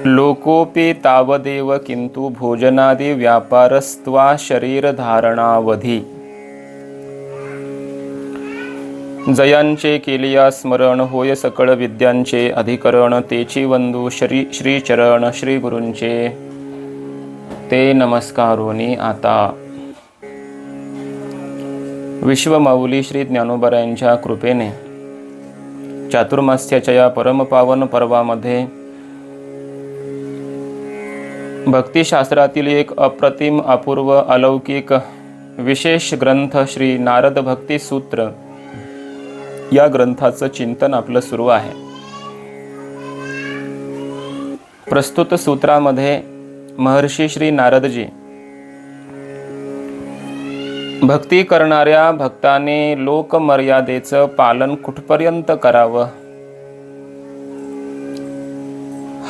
लोकोपि तावदेव किंतु भोजनादि व्यापारस्त्वा शरीरधारणावधी। जयांचे केलिया स्मरण होय सकळ विद्यांचे अधिकरण। तेची वंदू श्री चरण श्री गुरूंचे ते नमस्कारोनी आता। विश्वमाऊली श्री ज्ञानोबरायांच्या कृपेने चातुर्मास्याच्या या परमपावन पर्वामध्ये भक्तिशास्त्रातील एक अप्रतिम अपूर्व अलौकिक विशेष ग्रंथ श्री नारद भक्ती सूत्र या ग्रंथाचं चिंतन आपलं सुरू आहे। प्रस्तुत सूत्रामध्ये महर्षी श्री नारदजी भक्ती करणाऱ्या भक्ताने लोकमर्यादेचं पालन कुठपर्यंत करावं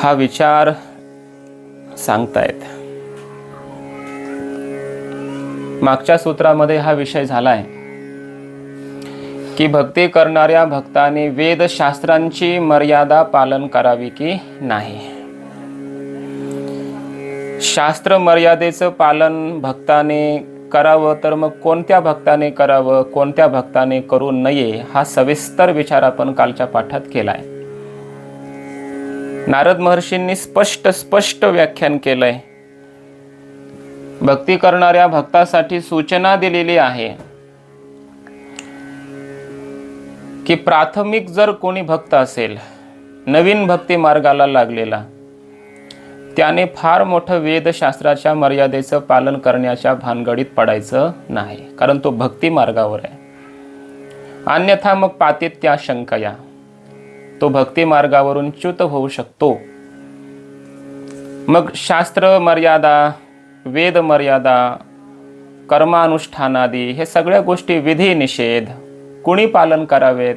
हा विचार सांगतायत। मागच्या सूत्रामध्ये हा विषय झालाय की भक्ती करणाऱ्या भक्ताने वेदशास्त्रांची मर्यादा पालन करावी की नाही। शास्त्र मर्यादेचं पालन भक्ताने करावं तर मग कोणत्या भक्ताने करावं, कोणत्या भक्ताने करू नये हा सविस्तर विचार आपण कालच्या पाठात केलाय। नारद महर्षींनी स्पष्ट व्याख्यान केलंय। भक्ती करणाऱ्या भक्तासाठी सूचना दिलेली आहे की प्राथमिक जर कोणी भक्त असेल, नवीन भक्ती मार्गाला लागलेला, त्याने फार मोठं वेदशास्त्राच्या मर्यादेचं पालन करण्याच्या भानगडीत पडायचं नाही, कारण तो भक्ती मार्गावर आहे। अन्यथा मग पातित्या शंकया, तो भक्ती मार्गावरून च्युत होऊ शकतो। मग शास्त्र मर्यादा, वेद मर्यादा, कर्मानुष्ठानादी हे सगळ्या गोष्टी विधी निषेध कुणी पालन करावेत,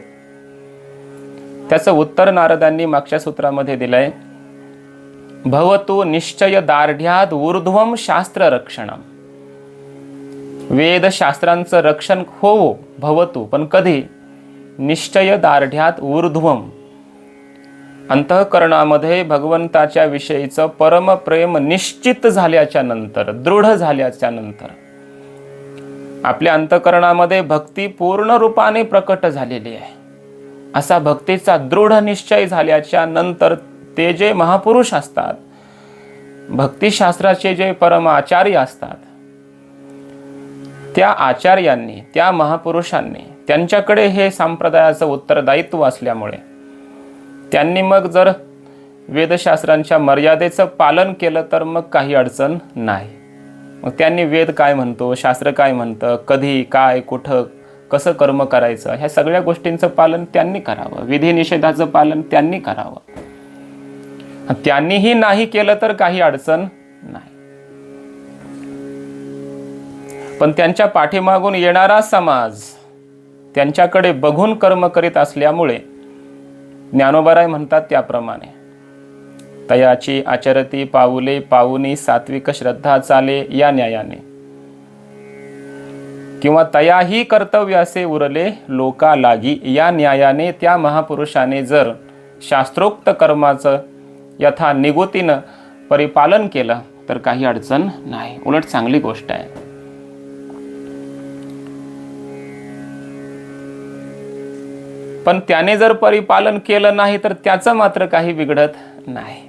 त्याचं उत्तर नारदांनी मागच्या सूत्रामध्ये दिलंय। भवतु निश्चय दार्ढ्यात ऊर्ध्वम शास्त्र रक्षणम। वेद शास्त्रांचं रक्षण हो भवतु, पण कधी? निश्चय दार्ढ्यात ऊर्ध्वम, अंतःकरणामध्ये भगवंताच्या विषयीचं परमप्रेम निश्चित झाल्याच्या नंतर, दृढ झाल्याच्या नंतर, आपल्या अंतःकरणामध्ये भक्ती पूर्ण रूपाने प्रकट झालेली आहे, असा भक्तीचा दृढ निश्चय झाल्याच्या नंतर ते जे महापुरुष असतात, भक्तिशास्त्राचे जे परम आचार्य असतात, त्या आचार्यांनी, त्या महापुरुषांनी, त्यांच्याकडे हे संप्रदायाचं उत्तरदायित्व असल्यामुळे त्यांनी मग जर वेदशास्त्रांच्या मर्यादेचं पालन केलं तर मग काही अडचण नाही। मग त्यांनी वेद काय म्हणतो, शास्त्र काय म्हणतं, कधी काय कुठं कसं कर्म करायचं, ह्या सगळ्या गोष्टींचं पालन त्यांनी करावं, विधी निषेधाचं पालन त्यांनी करावं। त्यांनीही नाही केलं तर काही अडचण नाही, पण त्यांच्या पाठीमागून येणारा समाज त्यांच्याकडे बघून कर्म करीत असल्यामुळे ज्ञानोबराय म्हणतात त्याप्रमाणे तयाची आचरती पाऊले पाऊनी सात्विक श्रद्धा चाले या न्यायाने, किंवा तयाही कर्तव्यासे उरले लोका लागी या न्यायाने त्या महापुरुषाने जर शास्त्रोक्त कर्माचं यथा निगुतीनं परिपालन केलं तर काही अडचण नाही, उलट चांगली गोष्ट आहे। पण त्याने जर परिपालन केलं नाही तर त्याचं मात्र काही बिघडत नाही।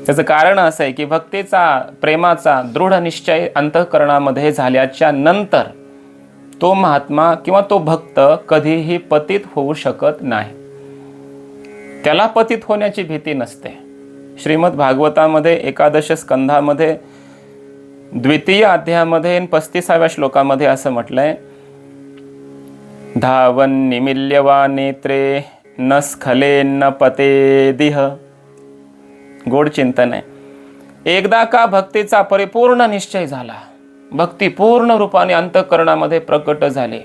त्याचं कारण असं आहे की भक्तीचा, प्रेमाचा दृढ निश्चय अंतःकरणामध्ये झाल्याच्या नंतर तो महात्मा किंवा तो भक्त कधीही पतित होऊ शकत नाही, त्याला पतित होण्याची भीती नसते। श्रीमद भागवतामध्ये एकादश स्कंधामध्ये द्वितीय अध्यायामध्ये 35व्या श्लोकामध्ये असं म्हटलंय, धावन निमिल्यवा नेत्रे न स्खले न पते दिह। गोड चिंतन आहे। एकदा का भक्तीचा परिपूर्ण निश्चय झाला, भक्ती पूर्ण रूपाने अंतःकरणामध्ये प्रकट झाली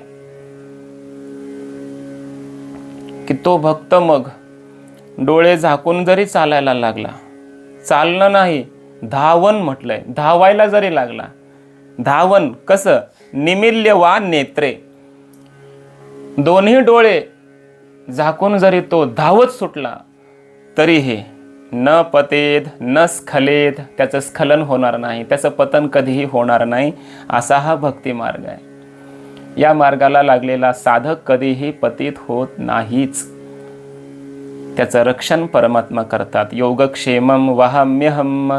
की तो भक्त मग डोळे झाकून जरी चालायला लागला, चालणं नाही धावन म्हटलंय, धावायला जरी लागला, धावन कसं? निमिल्यवा नेत्रे, दोन्ही डोळे झाकून जरी तो धावत सुटला तरी हे न पतेद न स्खलेद, त्याचं स्खलन होणार नाही, त्याचं पतन कधीही होणार नाही, असा हा भक्ती मार्ग आहे. या मार्गाला लागलेला साधक कधीही पतित होत नाहीच. त्याचं रक्षण परमात्मा करतात. योगक्षेमम वहाम्यहम,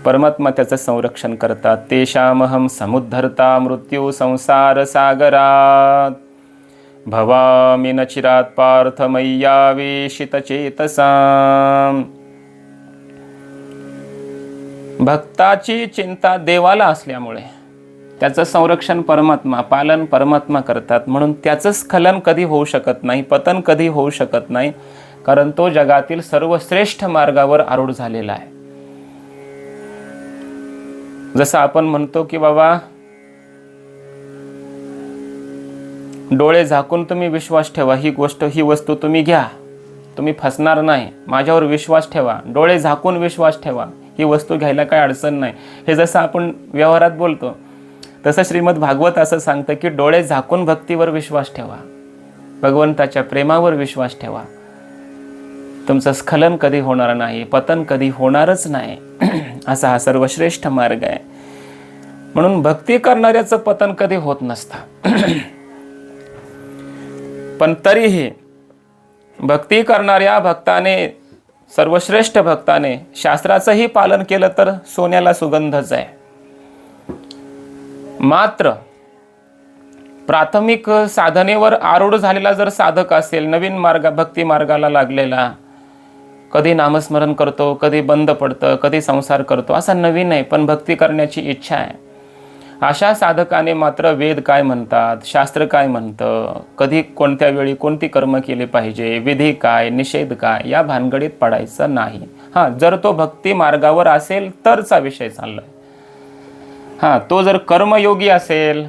परमात्मा त्याचं संरक्षण करतात. तेषामहम समुद्धरता मृत्यू संसार सागरात, भवामि न चिरात पार्थ मय्यावेशित चेतसाम. भक्ताची चिंता देवाला असल्यामुळे त्याचं संरक्षण परमात्मा, पालन परमात्मा करतात, म्हणून त्याचं स्खलन कधी होऊ शकत नाही, पतन कधी होऊ शकत नाही, कारण तो जगातील सर्वश्रेष्ठ मार्गावर आरूढ झालेला आहे. जसं आपण म्हणतो की बाबा डोळे झाकून तुम्ही विश्वास ठेवा, ही वस्तू तुम्ही घ्या, तुम्ही फसणार नाही, माझ्यावर विश्वास ठेवा, डोळे झाकून विश्वास ठेवा, ही वस्तू घ्यायला काय अडचण नाही. हे जसं आपण व्यवहारात बोलतो तसं श्रीमद भागवत असं सांगतं की डोळे झाकून भक्तीवर विश्वास ठेवा, भगवंताच्या प्रेमावर विश्वास ठेवा, तुमचं स्खलन कधी होणार नाही, पतन कधी होणारच नाही. असा हा सर्वश्रेष्ठ मार्ग आहे. म्हणून भक्ती करणाऱ्याचं पतन कधी होत नसतं. पण तरीही भक्ती करणाऱ्या भक्ताने, सर्वश्रेष्ठ भक्ताने शास्त्राचंही पालन केलं तर सोन्याला सुगंधच आहे. मात्र प्राथमिक साधनेवर आरूढ झालेला जर साधक असेल, नवीन भक्ती मार्गाला लागलेला, कधी नामस्मरण करतो, कधी बंद पडतं, कधी संसार करतो, असा नवीन आहे पण भक्ती करण्याची इच्छा आहे, अशा साधकाने मात्र वेद काय म्हणतात, शास्त्र काय म्हणतं, कधी कोणत्या वेळी कोणती कर्म केली पाहिजे, विधी काय, निषेध काय, या भानगडीत पडायचं नाही. जर तो भक्ती मार्गावर असेल तरचा विषय चाललाय. तो जर कर्मयोगी असेल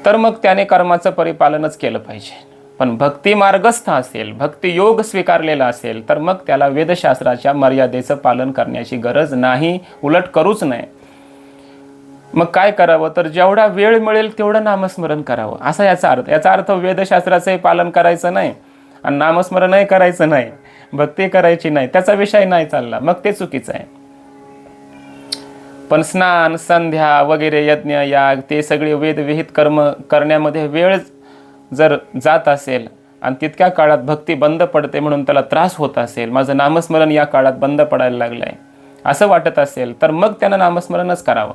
तर मग त्याने कर्माचं परिपालनच केलं पाहिजे. पण भक्ती मार्गस्थ असेल, भक्ती योग स्वीकारलेला असेल तर मग त्याला वेदशास्त्राच्या मर्यादेचं पालन करण्याची गरज नाही, उलट करूच नाही. मग काय करावं तर जेवढा वेळ मिळेल तेवढं नामस्मरण करावं, असा याचा अर्थ. याचा अर्थ वेदशास्त्राचंही पालन करायचं नाही आणि नामस्मरणही करायचं नाही, भक्ती करायची नाही, त्याचा विषय नाही चालला, मग ते चुकीचं आहे. पण स्नान, संध्या वगैरे, यज्ञ, याग, ते सगळे वेदविहित कर्म करण्यामध्ये वेळ जर जात असेल आणि तितक्या काळात भक्ती बंद पडते म्हणून त्याला त्रास होत असेल, माझं नामस्मरण या काळात बंद पडायला लागलं आहे असं वाटत असेल तर मग त्यानं नामस्मरणच करावं.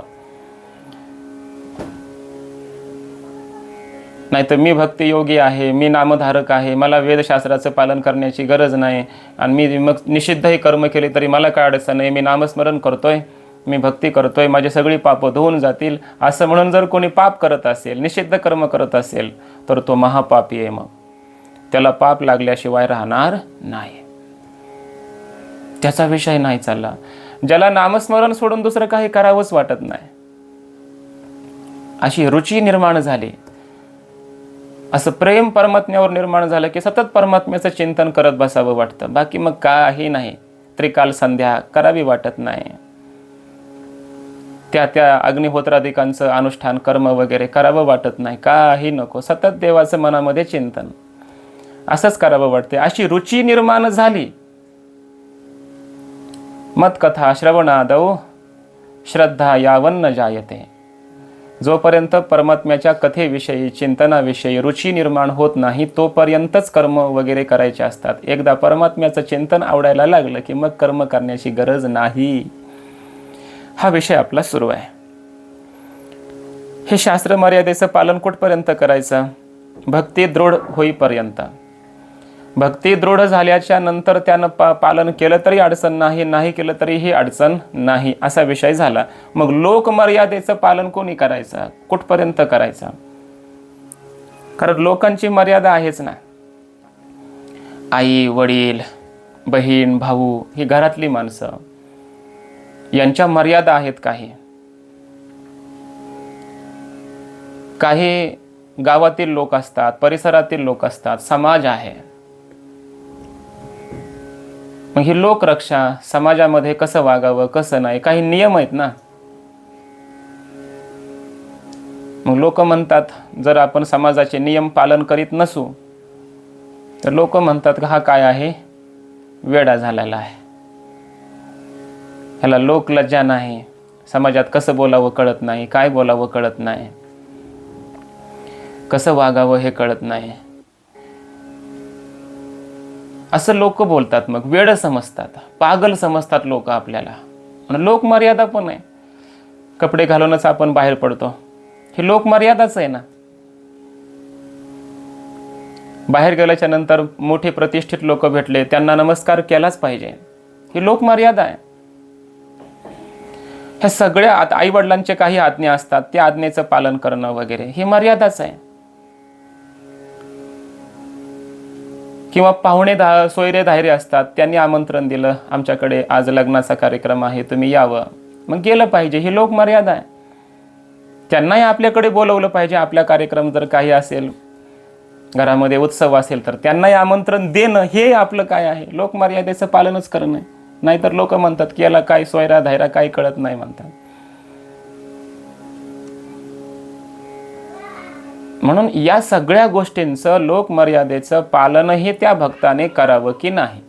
नाहीतर मी भक्तियोगी आहे, मी नामधारक आहे, मला वेदशास्त्राचं पालन करण्याची गरज नाही आणि मी मग निषिद्धही कर्म केले तरी मला काय अडचण नाही, मी नामस्मरण करतोय, मी भक्ती करतोय, माझे सगळी पापं धुवून जातील, असं म्हणून जर कोणी पाप करत असेल, निषिद्ध कर्म करत असेल तर तो महापापी आहे. मग त्याला पाप लागल्याशिवाय राहणार नाही, त्याचा विषय नाही चालला. ज्याला नामस्मरण सोडून दुसरं काही करावंच वाटत नाही, अशी रुची निर्माण झाली, असं प्रेम परमात्म्यावर निर्माण झालं की सतत परमात्म्याचं चिंतन करत बसावं वाटतं, बाकी मग काही नाही. त्रिकाल संध्या करावी वाटत नाही, त्या अग्निहोत्रादिकांचं अनुष्ठान कर्म वगैरे करावं वाटत नाही, काही नको, सतत देवाचं मनामध्ये चिंतन असंच करावं वाटते. अशी रुची निर्माण झाली. मत्कथा श्रवणादौ श्रद्धा यावन्न जायते. जोपर्यंत परमात्म्याच्या कथेविषयी, चिंतनाविषयी रुची निर्माण होत नाही तोपर्यंतच कर्म वगैरे करायचे असतात. एकदा परमात्म्याचं चिंतन आवडायला लागलं की मग कर्म करण्याची गरज नाही. हा विषय आपला सुरू आहे. हे शास्त्र मर्यादेचं पालन कुठपर्यंत करायचं? भक्ती दृढ होईपर्यंत. भक्ती दृढ झाल्याच्या नंतर त्यानं पालन केलं तरी अडचण नाही, नाही केलं तरीही अडचण नाही, असा विषय झाला. मग लोकमर्यादेचं पालन कोणी करायचं, कुठपर्यंत करायचं? कारण लोकांची मर्यादा आहेच ना. आई, वडील, बहीण, भाऊ, ही घरातली माणसं, यांच्या मर्यादा आहेत. काही गावातील लोक असतात, परिसरातील लोक असतात, समाज आहे. मग ही लोकरक्षा, समाजामध्ये कसं वागावं कसं नाही, काही नियम आहेत ना. मग लोक म्हणतात जर आपण समाजाचे नियम पालन करीत नसू तर लोक म्हणतात हा काय आहे, वेडा झालेला आहे. ह्याला लोकलज्जा नाही, समाजात कसं बोलावं कळत नाही, काय बोलावं कळत नाही, कसं वागावं हे कळत नाही, असं लोक बोलतात. मग वेड समजतात, पागल समजतात लोक आपल्याला. आणि लोक मर्यादा पण आहे. कपडे घालूनच आपण बाहेर पडतो, ही लोक मर्यादाच आहे ना. बाहेर गेल्याच्या नंतर मोठे प्रतिष्ठित लोक भेटले, त्यांना नमस्कार केलाच पाहिजे, ही लोक मर्यादा आहे. ह्या सगळ्या आई वडिलांचे काही आज्ञा असतात, त्या आज्ञेचं पालन करणं वगैरे ही मर्यादाच आहे. किंवा पाहुणे सोयरे धायरे असतात, त्यांनी आमंत्रण दिलं, आमच्याकडे आज लग्नाचा कार्यक्रम आहे, तुम्ही यावं, मग गेलं पाहिजे, ही लोक मर्यादा आहे. त्यांनाही आपल्याकडे बोलवलं पाहिजे. आपला कार्यक्रम जर काही असेल, घरामध्ये उत्सव असेल, तर त्यांनाही आमंत्रण देणं हे आपलं काय आहे, लोक मर्यादेचं पालनच करणं. नाहीतर लोक म्हणतात की याला काय सोयरा धायरा काही कळत नाही म्हणतात. म्हणून या सगळ्या गोष्टींचं लोक मर्यादेचं पालनही त्या भक्ताने करावं की नाही,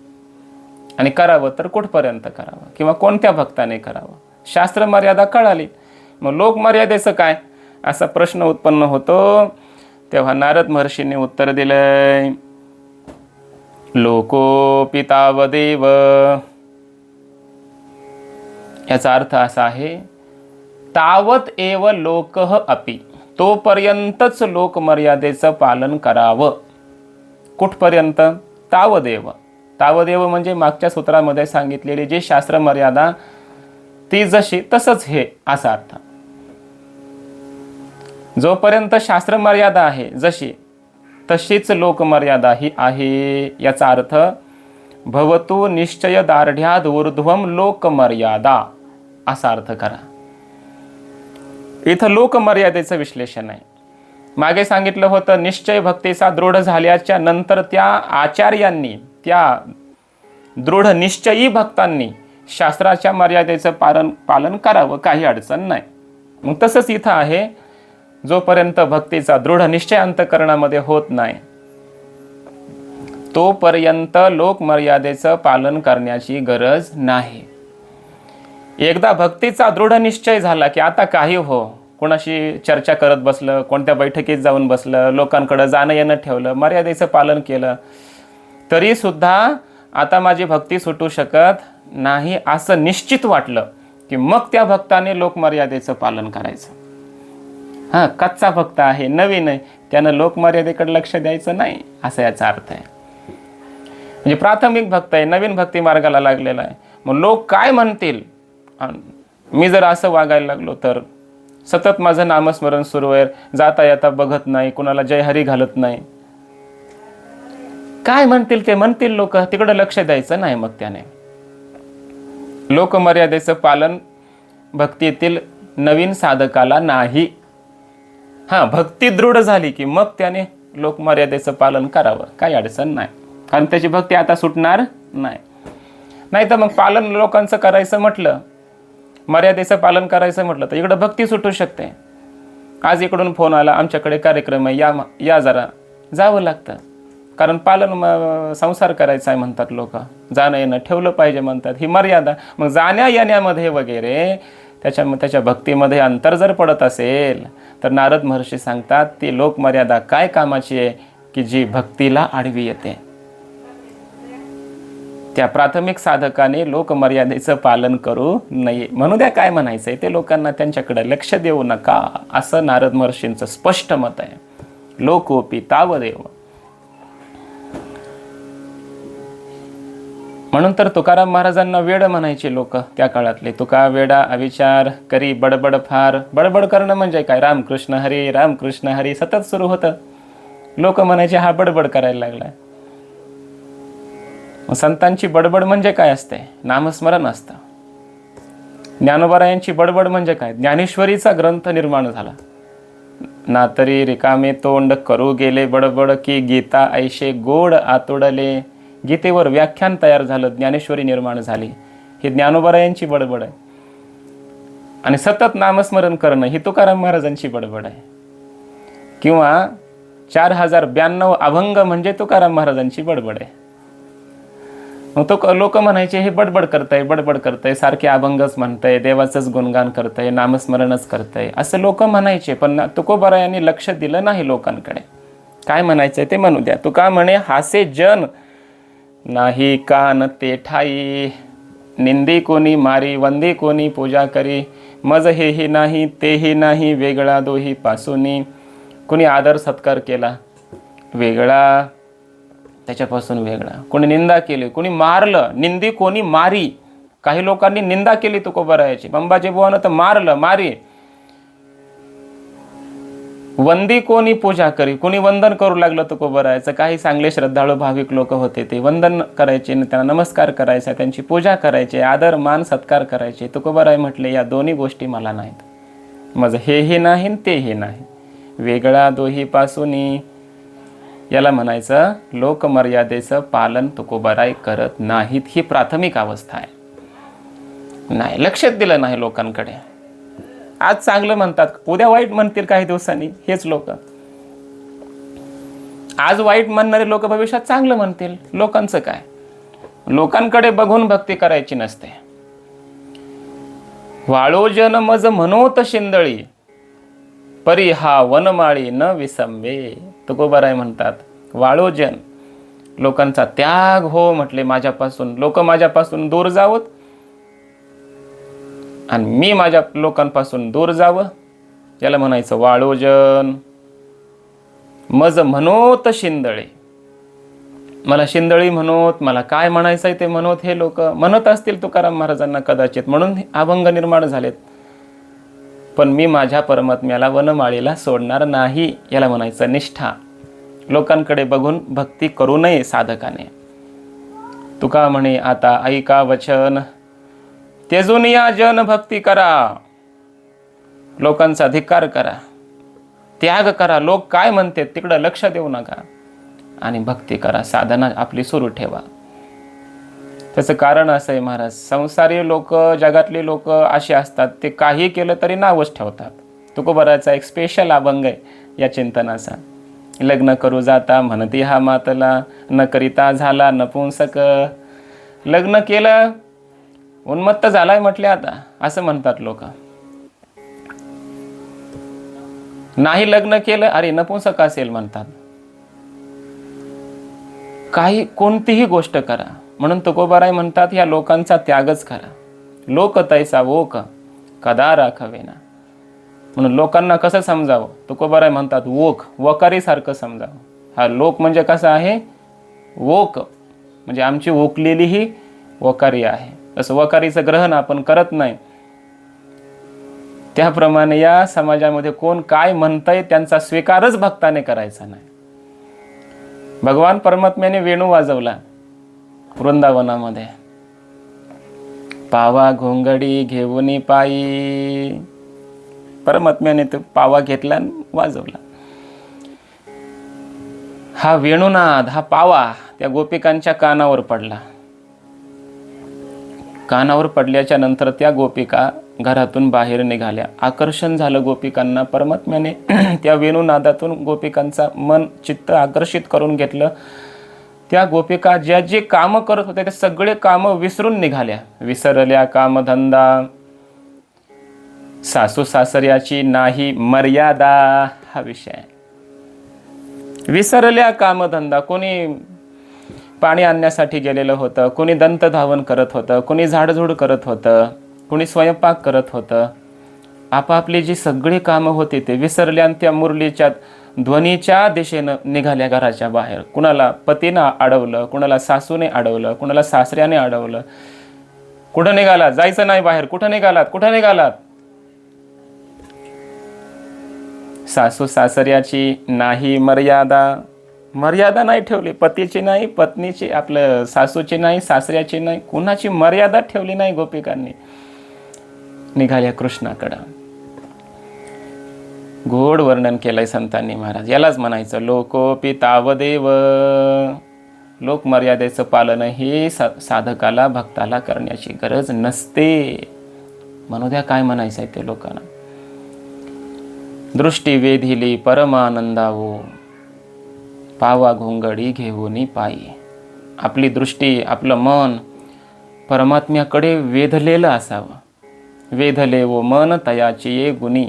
आणि करावं तर कुठपर्यंत करावं, किंवा कोणत्या भक्ताने करावं. शास्त्र मर्यादा कळाली, मग लोक मर्यादेचं काय असा प्रश्न उत्पन्न होतो. तेव्हा नारद महर्षींनी उत्तर दिलंय, लोको पितावदेव. याचा अर्थ असा आहे, तावत एव लोकः अपि, तोपर्यंतच लोक मर्यादेचं पालन करावं. कुठपर्यंत? तावदेव. तावदेव म्हणजे मागच्या सूत्रामध्ये सांगितलेली जी शास्त्र मर्यादा ती जशी तसंच हे, असा अर्थ. जोपर्यंत शास्त्र मर्यादा आहे जशी तशीच लोक मर्यादा ही आहे. याचा अर्थ भवतु निश्चय दार्ढ्याद ऊर्ध्वम लोक मर्यादा, असा अर्थ करा. इथं लोक मर्यादेचं विश्लेषण आहे. मागे सांगितलं होतं निश्चय भक्तीचा दृढ झाल्याच्या नंतर त्या आचार्यांनी, त्या दृढ निश्चयी भक्तांनी शास्त्राच्या मर्यादेचं पालन करावं, काही अडचण नाही. मग तसंच इथं आहे, जोपर्यंत भक्तीचा दृढ निश्चय अंतःकरणामध्ये होत नाही तोपर्यंत लोक मर्यादेचं पालन करण्याची गरज नाही. एकदा भक्तीचा दृढ निश्चय झाला की आता काही हो, कोणाशी चर्चा करत बसलं, कोणत्या बैठकीत जाऊन बसलं, लोकांकडे जाणं येणं ठेवलं, मर्यादेचं पालन केलं, तरी सुद्धा आता माझी भक्ती सुटू शकत नाही असं निश्चित वाटलं की मग त्या भक्ताने लोक मर्यादेचं पालन करायचं. हां, कच्चा भक्त आहे, नवीन आहे, त्यानं लोक मर्यादेकडे लक्ष द्यायचं नाही, असा याचा अर्थ आहे. म्हणजे प्राथमिक भक्त आहे, नवीन भक्ती मार्गाला लागलेला आहे. मग लोक काय म्हणतील, मी जर असं वागायला लागलो तर, सतत माझं नामस्मरण सुरू आहे, जाता येता बघत नाही, कुणाला जय हरी घालत नाही, काय म्हणतील ते म्हणतील लोक, तिकडे लक्ष द्यायचं नाही. मग त्याने लोकमर्यादेचं पालन भक्तीतील नवीन साधकाला नाही. हां, भक्ती दृढ झाली की मग त्याने लोकमर्यादेचं पालन करावं, काही अडचण नाही, कारण त्याची भक्ती आता सुटणार नाही. नाही तर मग पालन लोकांचं करायचं म्हटलं, मर्यादेचं पालन करायचं म्हटलं तर इकडं भक्ती सुटू शकते. आज इकडून फोन आला, आमच्याकडे कार्यक्रम आहे, या जरा, जावं लागतं, कारण पालन संसार करायचा आहे म्हणतात लोक, जाणं येणं ठेवलं पाहिजे म्हणतात, ही मर्यादा. मग जाण्या येण्यामध्ये वगैरे त्याच्या भक्तीमध्ये अंतर जर पडत असेल तर नारद महर्षी सांगतात ती लोकमर्यादा काय कामाची आहे की जी भक्तीला आडवी येते. त्या प्राथमिक साधकाने लोकमर्यादेचं पालन करू नये. म्हणू द्या काय म्हणायचंय ते लोकांना, त्यांच्याकडे लक्ष देऊ नका, असं नारद महर्षींचं स्पष्ट मत आहे. लोकोपी तावदेव. म्हणून तर तुकाराम महाराजांना वेड म्हणायचे लोक त्या काळातले. तुका वेडा अविचार करी बडबड फार. बडबड करणं म्हणजे काय, रामकृष्ण हरी रामकृष्ण हरी सतत सुरू होतं. लोक म्हणायचे हा बडबड करायला लागलाय. संतांची बडबड म्हणजे काय असते, नामस्मरण असतं. ज्ञानोबारायांची बडबड म्हणजे काय, ज्ञानेश्वरीचा ग्रंथ निर्माण झाला. ना तरी रिकामे तोंड करू गेले बडबड की गीता ऐशे गोड आतोडले. गीतेवर व्याख्यान तयार झालं, ज्ञानेश्वरी निर्माण झाली. ही ज्ञानोबारायांची बडबड आहे. आणि सतत नामस्मरण करणं ही तुकाराम महाराजांची बडबड आहे. किंवा 4092 अभंग म्हणजे तुकाराम महाराजांची बडबड आहे. मग तो लोक म्हणायचे हे बडबड करतंय सारखे अभंगच म्हणतंय, देवाचंच गुणगान करतंय, नामस्मरणच करतंय असं लोक म्हणायचे. पण तुकोबारायांनी लक्ष दिलं नाही लोकांकडे. काय म्हणायचंय ते म्हणू द्या. तुका म्हणे हासे जन नाही कान ते ठाई, निंदी कोणी मारी वंदी कोणी पूजा करी, मज हेही नाही तेही नाही वेगळा दोही पासूनी. कोणी आदर सत्कार केला वेगळा, त्याच्यापासून वेगळा. कोणी निंदा केली, कोणी मारलं, निंदी कोणी मारी. काही लोकांनी निंदा केली तुकोबारायाची, अंबाजी बुवानं तर मारलं मारी. वंदी कोणी पूजा करी, कोणी वंदन करू लागलं तुकोबारायाचं. काही चांगले श्रद्धाळू भाविक लोक होते, ते वंदन करायचे, त्यांना नमस्कार करायचा, त्यांची पूजा करायचे, आदर मान सत्कार करायचे. तुकोबाराय म्हटले या दोन्ही गोष्टी मला नाहीत. मग हेही नाही तेही नाही, वेगळा दोही पासूनी. याला म्हणायचं लोकमर्यादेचं पालन तुकोबाराय करत नाहीत. ही प्राथमिक अवस्था आहे. नाही लक्षात दिलं नाही लोकांकडे. आज चांगलं म्हणतात, उद्या वाईट म्हणतील काही दिवसांनी हेच लोक. आज वाईट म्हणणारे लोक भविष्यात चांगलं म्हणतील. लोकांचं काय, लोकांकडे बघून भक्ती करायची नसते. वाळोजन मज म्हणोत शिंदळी, परी हा वनमाळी न विसंबे. तुकोबाराय म्हणतात वाळोजन, लोकांचा त्याग हो म्हटले माझ्यापासून. लोक माझ्यापासून दूर जावत आणि मी माझ्या लोकांपासून दूर जावं, याला म्हणायचं वाळोजन. मज म्हणोत शिंदळे, मला शिंदळी म्हणोत, मला काय म्हणायचंय ते म्हणोत. हे लोक म्हणत असतील तुकाराम महाराजांना कदाचित, म्हणून अभंग निर्माण झालेत. पण मी माझ्या परमात्म्याला वनमाळीला सोडणार नाही, याला म्हणायचं निष्ठा. लोकांकडे बघून भक्ती करू नये साधकाने. तुका म्हणे आता ऐका वचन, तेजून या जन भक्ती करा. लोकांचा धिक्कार करा, त्याग करा. लोक काय म्हणते तिकडं लक्ष देऊ नका आणि भक्ती करा, साधना आपली सुरू ठेवा. त्याचं कारण असं आहे महाराज, संसारी लोक, जगातली लोक अशी असतात, ते काही केलं तरी नावच ठेवतात. तुकोबाराचा एक स्पेशल अभंग आहे या चिंतनाचा. लग्न करू जाता म्हणती हा मातला, न करिता झाला नपुंसक. लग्न केलं उन्मत्त झालाय म्हटले आता, असं म्हणतात लोक. नाही लग्न केलं अरे नपुंसक असेल म्हणतात. काही कोणतीही गोष्ट करा, म्हणून तुकोबाराय म्हणतात या लोकांचा त्यागच करा. लोक तैसा वोक कदा राखवेना. म्हणून लोकांना कसं समजावं, तुकोबाराय म्हणतात वोक, वकारीसारखं समजावं. हा लोक म्हणजे कसा आहे, वोक म्हणजे आमची ओकलेली ही वकारी आहे. असं वकारीचं ग्रहण आपण करत नाही. त्याप्रमाणे या समाजामध्ये कोण काय म्हणतंय त्यांचा स्वीकारच भक्ताने करायचा नाही. भगवान परमात्म्याने वेणू वाजवला वृंदावनामध्ये, पावा घोंगडी घेऊन पायी. परमात्म्याने तो पावा घेतला आणि वाजवला. हा वेणुनाद, हा पावा त्या गोपिकांच्या कानावर पडला. कानावर पडल्याच्या नंतर त्या गोपिका घरातून बाहेर निघाल्या. आकर्षण झालं गोपिकांना परमात्म्याने. त्या वेणुनादातून गोपिकांचा मन चित्त आकर्षित करून घेतलं. त्या गोपिका ज्या जे कामं करत होत्या ते सगळे कामं विसरून निघाल्या. विसरल्या कामधंदा, सासू सासऱ्याची नाही मर्यादा, हा विषय. विसरल्या कामधंदा. कोणी पाणी आणण्यासाठी गेलेलं होतं, कोणी दंतधावन करत होतं, कोणी झाडझूड करत होतं, कोणी स्वयंपाक करत होतं. आपापली जी सगळी कामं होती ते विसरल्या आणि त्या मुरलीच्या ध्वनीच्या दिशेनं निघाल्या घराच्या बाहेर. कुणाला पतीनं अडवलं, कुणाला सासूने अडवलं, कुणाला सासऱ्याने अडवलं. कुठं निघालात, जायचं नाही बाहेर, कुठं निघालात, कुठं निघालात. सासू सासऱ्याची नाही मर्यादा, मर्यादा नाही ठेवली. पतीची नाही, पत्नीची, आपलं सासूची नाही, सासऱ्याची नाही, कुणाची मर्यादा ठेवली नाही गोपिकांनी. निघाल्या कृष्णाकडं. गोड वर्णन केलंय संतांनी महाराज. यालाच म्हणायचं लोकोपी तावदेव. लोक मर्यादेचं पालन हे साधकाला भक्ताला करण्याची गरज नसते. म्हणू द्या काय म्हणायचंय ते लोकांना. दृष्टी वेधिली परमानंदावो, पावा घोंगडी घेऊनी पायी. आपली दृष्टी, आपलं मन परमात्म्याकडे वेधलेलं असावं. वेधले वो मन तयाची ये गुणी,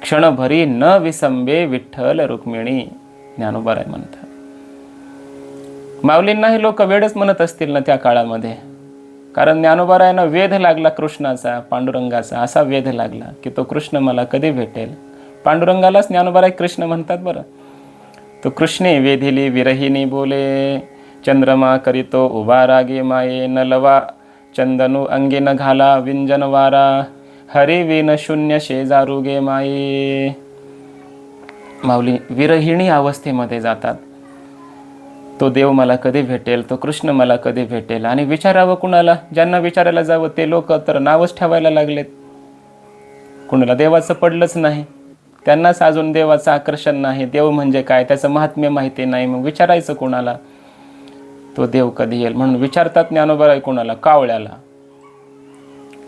क्षणभरी न विसंबे विठ्ठल रुक्मिणी. ज्ञानोबाराय म्हणतात. माऊलींनाही लोक वेडच म्हणत असतील ना त्या काळामध्ये, कारण ज्ञानोबारायांना वेध लागला कृष्णाचा, पांडुरंगाचा. असा वेध लागला की तो कृष्ण मला कधी भेटेल. पांडुरंगालाच ज्ञानोबाराय कृष्ण म्हणतात बरं. तो कृष्णे वेधिली विरहिणी बोले, चंद्रमा करीतो उभा रागे माये, न लवा चंदनू अंगी न घाला विंजन वारा, हरी विन शून्य शेजारुगे माये. माऊली विरहिणी अवस्थेमध्ये जातात. तो देव मला कधी भेटेल, तो कृष्ण मला कधी भेटेल. आणि विचारावं कुणाला? ज्यांना विचारायला जावं ते लोक तर नावच ठेवायला लागलेत. कुणाला देवाचं पडलंच नाही, त्यांनाच अजून देवाचं आकर्षण नाही. देव म्हणजे काय, त्याचं महात्म्य माहिती नाही. मग विचारायचं कुणाला तो देव कधी येईल? म्हणून विचारतात ज्ञानोबाराय कुणाला? कावळ्याला.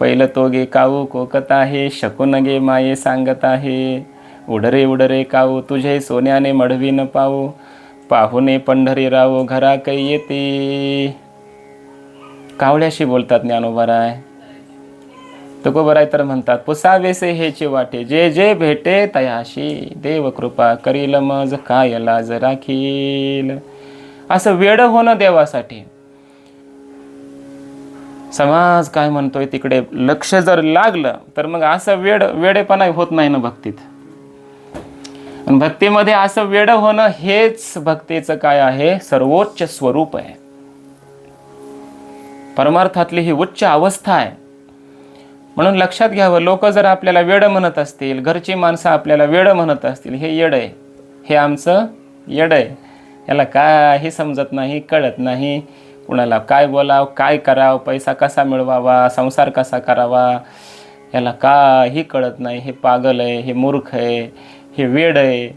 पहिलं तो गे काऊ कोकत आहे, शकून गे माये सांगत आहे, उडरे उडरे काऊ तुझे सोन्याने मढवी न पाऊ, पाहुणे पंढरी राव घरा कै येते. कावळ्याशी बोलतात ज्ञानोबाराय. तुकोबाराय तर म्हणतात, पुसावेसे हेची वाटे, जे जे भेटे तयाशी, देव कृपा करील मज काय लाज राखील. असं वेड होणं देवासाठी. समाज काय म्हणतोय तिकडे लक्ष जर लागलं तर मग असं वेडेपणा होत नाही ना भक्तीत. भक्तीमध्ये असं वेड होणं हेच भक्तीचं काय आहे? सर्वोच्च स्वरूप आहे. परमार्थातली ही उच्च अवस्था आहे. म्हणून लक्षात घ्यावं, लोक जर आपल्याला वेड म्हणत असतील, घरची माणसं आपल्याला वेड म्हणत असतील, हे येड आहे, हे आमचं येड आहे, याला काही समजत नाही, कळत नाही, कुणाला काय बोलावं, काय करावं, पैसा कसा मिळवावा, संसार कसा करावा, याला काही कळत नाही, हे पागल आहे, हे मूर्ख आहे, हे वेड आहे,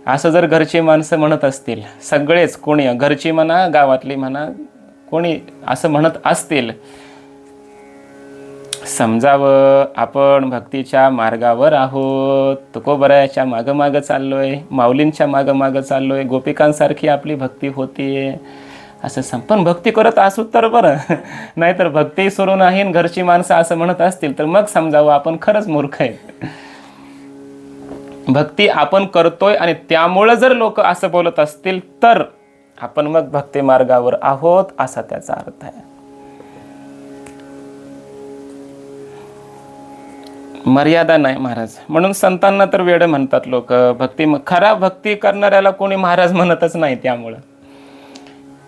असं जर घरची माणसं म्हणत असतील, सगळेच कोणी, घरची म्हणा गावातली म्हणा, कोणी असं म्हणत असतील, समजावं आपण भक्तीच्या मार्गावर आहोत. तुकोबरायाच्या मागं मागं चाललोय, माऊलींच्या मागं मागं चाललोय, गोपिकांसारखी आपली भक्ती होतीये असं पण भक्ती करत असू तर बरं. नाहीतर भक्ती सुरू नाही, घरची माणसं असं म्हणत असतील तर मग समजावं आपण खरंच मूर्ख आहे. भक्ती आपण करतोय आणि त्यामुळं जर लोक असं बोलत असतील तर आपण मग भक्ती मार्गावर आहोत असा त्याचा अर्थ आहे. मर्यादा नाही महाराज. म्हणून संतांना तर वेड म्हणतात लोक. खरा भक्ती करणाऱ्याला कोणी महाराज म्हणतच नाही. त्यामुळं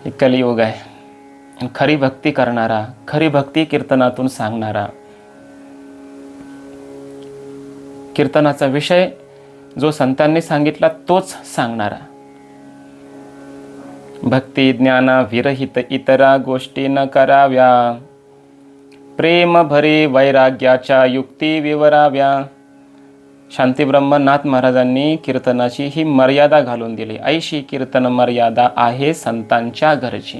हे कलियुग आहे. खरी भक्ती करणारा, खरी भक्ती कीर्तनातून सांगणारा, कीर्तनाचा विषय जो संतांनी सांगितला तोच सांगणारा, भक्ती ज्ञाना विरहित इतरा गोष्टी न कराव्या, प्रेम भरे वैराग्याच्या युक्ती विवराव्या. शांतीब्रह्मनाथ महाराजांनी कीर्तनाची ही मर्यादा घालून दिली. ऐशी कीर्तन मर्यादा आहे संतांच्या घरची.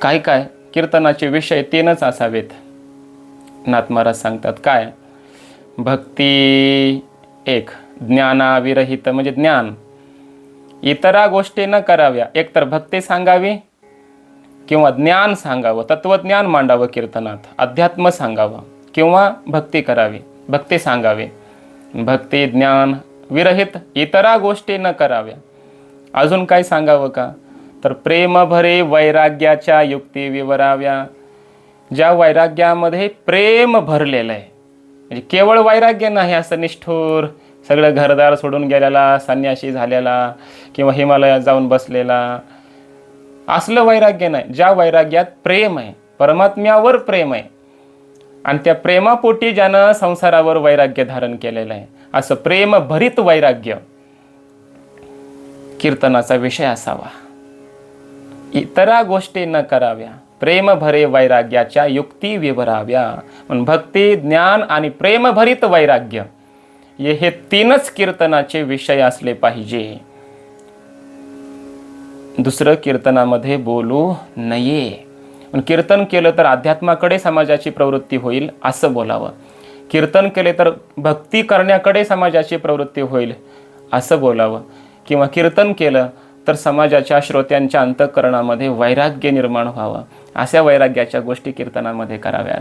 काय काय कीर्तनाचे विषय 3च असावेत. नाथ महाराज सांगतात काय? भक्ती 1, ज्ञानाविरहित म्हणजे ज्ञान, इतरा गोष्टी न कराव्या. एकतर भक्ती सांगावी किंवा ज्ञान सांगावं, तत्वज्ञान मांडावं कीर्तनात, अध्यात्म सांगावं किंवा भक्ती करावी, भक्ती सांगावी. भक्ती ज्ञान विरहित इतरा गोष्टी न कराव्या. अजून काय सांगावं का? तर प्रेम भरे वैराग्याच्या युक्ती विवराव्या. ज्या वैराग्यामध्ये प्रेम भरलेलं आहे, म्हणजे केवळ वैराग्य नाही असं निष्ठुर सगळं घरदार सोडून गेलेला, संन्यासी झालेला किंवा हिमालयात जाऊन बसलेला, असलं वैराग्य नाही. ज्या वैराग्यात प्रेम आहे, परमात्म्यावर प्रेम आहे आणि त्या प्रेमापोटी ज्यानं संसारावर वैराग्य धारण केलेलं आहे, असं प्रेम भरित वैराग्य कीर्तनाचा विषय असावा. इतरा गोष्टी न कराव्या, प्रेम भरे वैराग्याच्या युक्ती विवराव्या. म्हणून भक्ती, ज्ञान आणि प्रेम भरित वैराग्य हे 3च कीर्तनाचे विषय असले पाहिजे. दुसरं कीर्तनामध्ये बोलू नये. पण कीर्तन केलं तर अध्यात्माकडे समाजाची प्रवृत्ती होईल असं बोलावं. कीर्तन केले तर भक्ती करण्याकडे समाजाची प्रवृत्ती होईल असं बोलावं. किंवा कीर्तन केलं तर समाजाच्या श्रोत्यांच्या अंतःकरणामध्ये वैराग्य निर्माण व्हावं, अशा वैराग्याच्या गोष्टी कीर्तनामध्ये कराव्यात.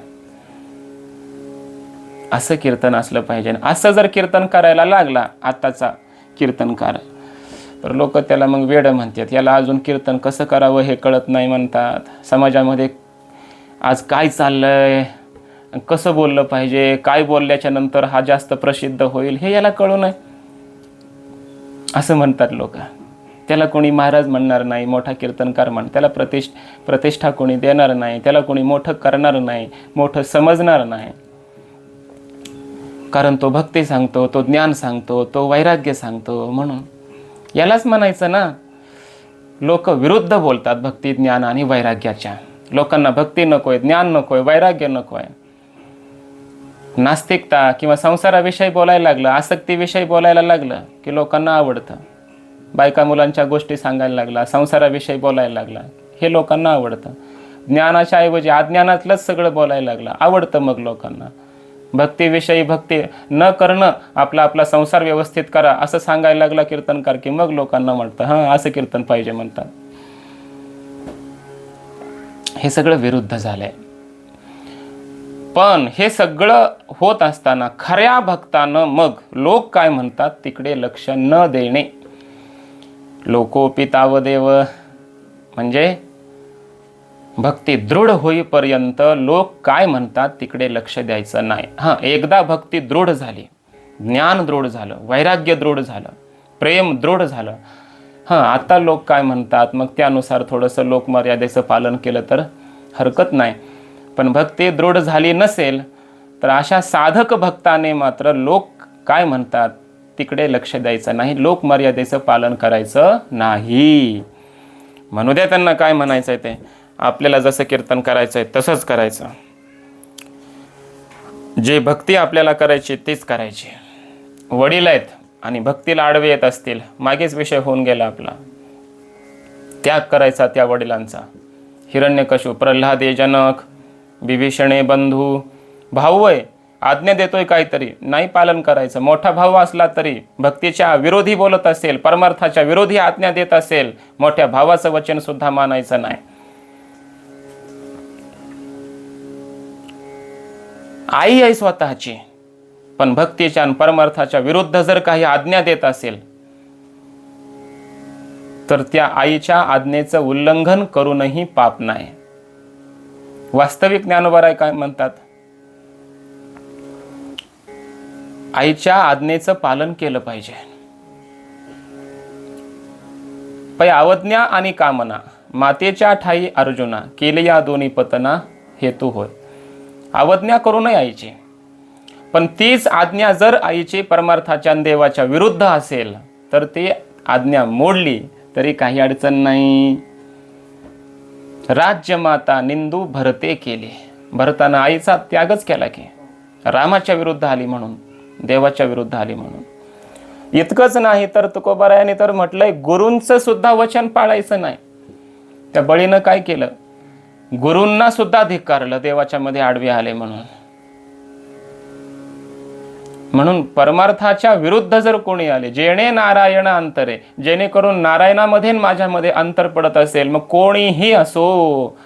असं कीर्तन असलं पाहिजे. असं जर कीर्तन करायला लागला आताचा कीर्तनकार, तर लोक त्याला मग वेड म्हणतात, याला अजून कीर्तन कसं करावं हे कळत नाही म्हणतात. समाजामध्ये आज काय चाललंय, कसं बोललं पाहिजे, काय बोलल्याच्या नंतर हा जास्त प्रसिद्ध होईल हे याला कळू नये असं म्हणतात लोक. त्याला कोणी महाराज म्हणणार नाही, मोठा कीर्तनकार म्हण, त्याला प्रतिष्ठा कोणी देणार नाही, त्याला कोणी मोठं करणार नाही, मोठं समजणार नाही. कारण तो भक्ती सांगतो, तो ज्ञान सांगतो, तो वैराग्य सांगतो. म्हणून यालाच म्हणायचं ना, लोक विरुद्ध बोलतात भक्ती, ज्ञान आणि वैराग्याच्या. लोकांना भक्ती नकोय, ज्ञान नकोय, वैराग्य नकोय. नास्तिकता किंवा संसाराविषयी बोलायला लागलं, आसक्तीविषयी बोलायला लागलं की लोकांना आवडतं. बायका मुलांच्या गोष्टी सांगायला लागला, संसाराविषयी बोलायला लागला, हे लोकांना आवडतं. ज्ञानाच्या ऐवजी अज्ञानातलंच सगळं बोलायला लागलं, आवडतं मग लोकांना. भक्तीविषयी भक्ती न करणं, आपला आपला संसार व्यवस्थित करा असं सांगायला लागला कीर्तनकार की मग लोकांना म्हणतं हां असं कीर्तन पाहिजे म्हणतात. हे सगळं विरुद्ध झालंय. पण हे सगळं होत असताना खऱ्या भक्तानं मग लोक काय म्हणतात तिकडे लक्ष न देणे. लोकोपि तावदेव म्हणजे भक्ती दृढ होईपर्यंत लोक काय म्हणतात तिकडे लक्ष द्यायचं नाही. हां, एकदा भक्ती दृढ झाली, ज्ञान दृढ झालं, वैराग्य दृढ झालं, प्रेम दृढ झालं, हां आता लोक काय म्हणतात मग त्यानुसार थोडंसं लोकमर्यादेचं पालन केलं तर हरकत नाही. पण भक्ती दृढ झाली नसेल तर अशा साधक भक्ताने मात्र लोक काय म्हणतात तिकडे लक्ष द्यायचं नाही, लोकमर्यादेचं पालन करायचं नाही. म्हणू द्या त्यांना काय म्हणायचं आहे ते, आपल्याला जसं कीर्तन करायचं आहे तसंच करायचं. जे भक्ती आपल्याला करायची तीच करायची. वडील आहेत आणि भक्तीला आडवे येत असतील, मागेच विषय होऊन गेला आपला. त्याग करायचा त्या वडिलांचा. हिरण्यकश्यप, प्रल्हाद, जनक, विभीषणे बंधू, भाऊ आहे, आज्ञा देतोय काहीतरी, नाही पालन करायचं. मोठा भाऊ असला तरी भक्तीच्या विरोधी बोलत असेल, परमार्थाच्या विरोधी आज्ञा देत असेल, मोठ्या भावाचं वचन सुद्धा मानायचं नाही. आई आहे स्वतःची, पण भक्तीच्या आणि परमार्थाच्या विरुद्ध जर काही आज्ञा देत असेल तर त्या आईच्या आज्ञेचं उल्लंघन करूनही पाप नाही. वास्तविक ज्ञानोबा काय म्हणतात, आईच्या आज्ञेचं पालन केलं पाहिजे. पै अवज्ञा आणि कामना मातेच्या ठाई अर्जुना केले या दोन्ही पतना हेतू होय. अवज्ञा करू नये आईची, पण तीच आज्ञा जर आईची परमार्थाच्या देवाच्या विरुद्ध असेल तर ती आज्ञा मोडली तरी काही अडचण नाही. राज्यमाता निंदू भरते केले, भरतानं आईचा त्यागच केला की रामाच्या विरुद्ध आली म्हणून, देवाच्या विरुद्ध आली म्हणून. इतकंच नाही तर तुकोबारायाने तर म्हटलंय गुरूंचं सुद्धा वचन पाळायचं नाही. त्या बळीनं काय केलं, गुरूंना सुद्धा धिक्कारलं, देवाच्या मध्ये आडवे आले म्हणून. म्हणून परमार्थाच्या विरुद्ध जर कोणी आले, जेणे नारायण अंतरे, जेणेकरून नारायणामध्ये माझ्यामध्ये अंतर पडत असेल, मग कोणीही असो,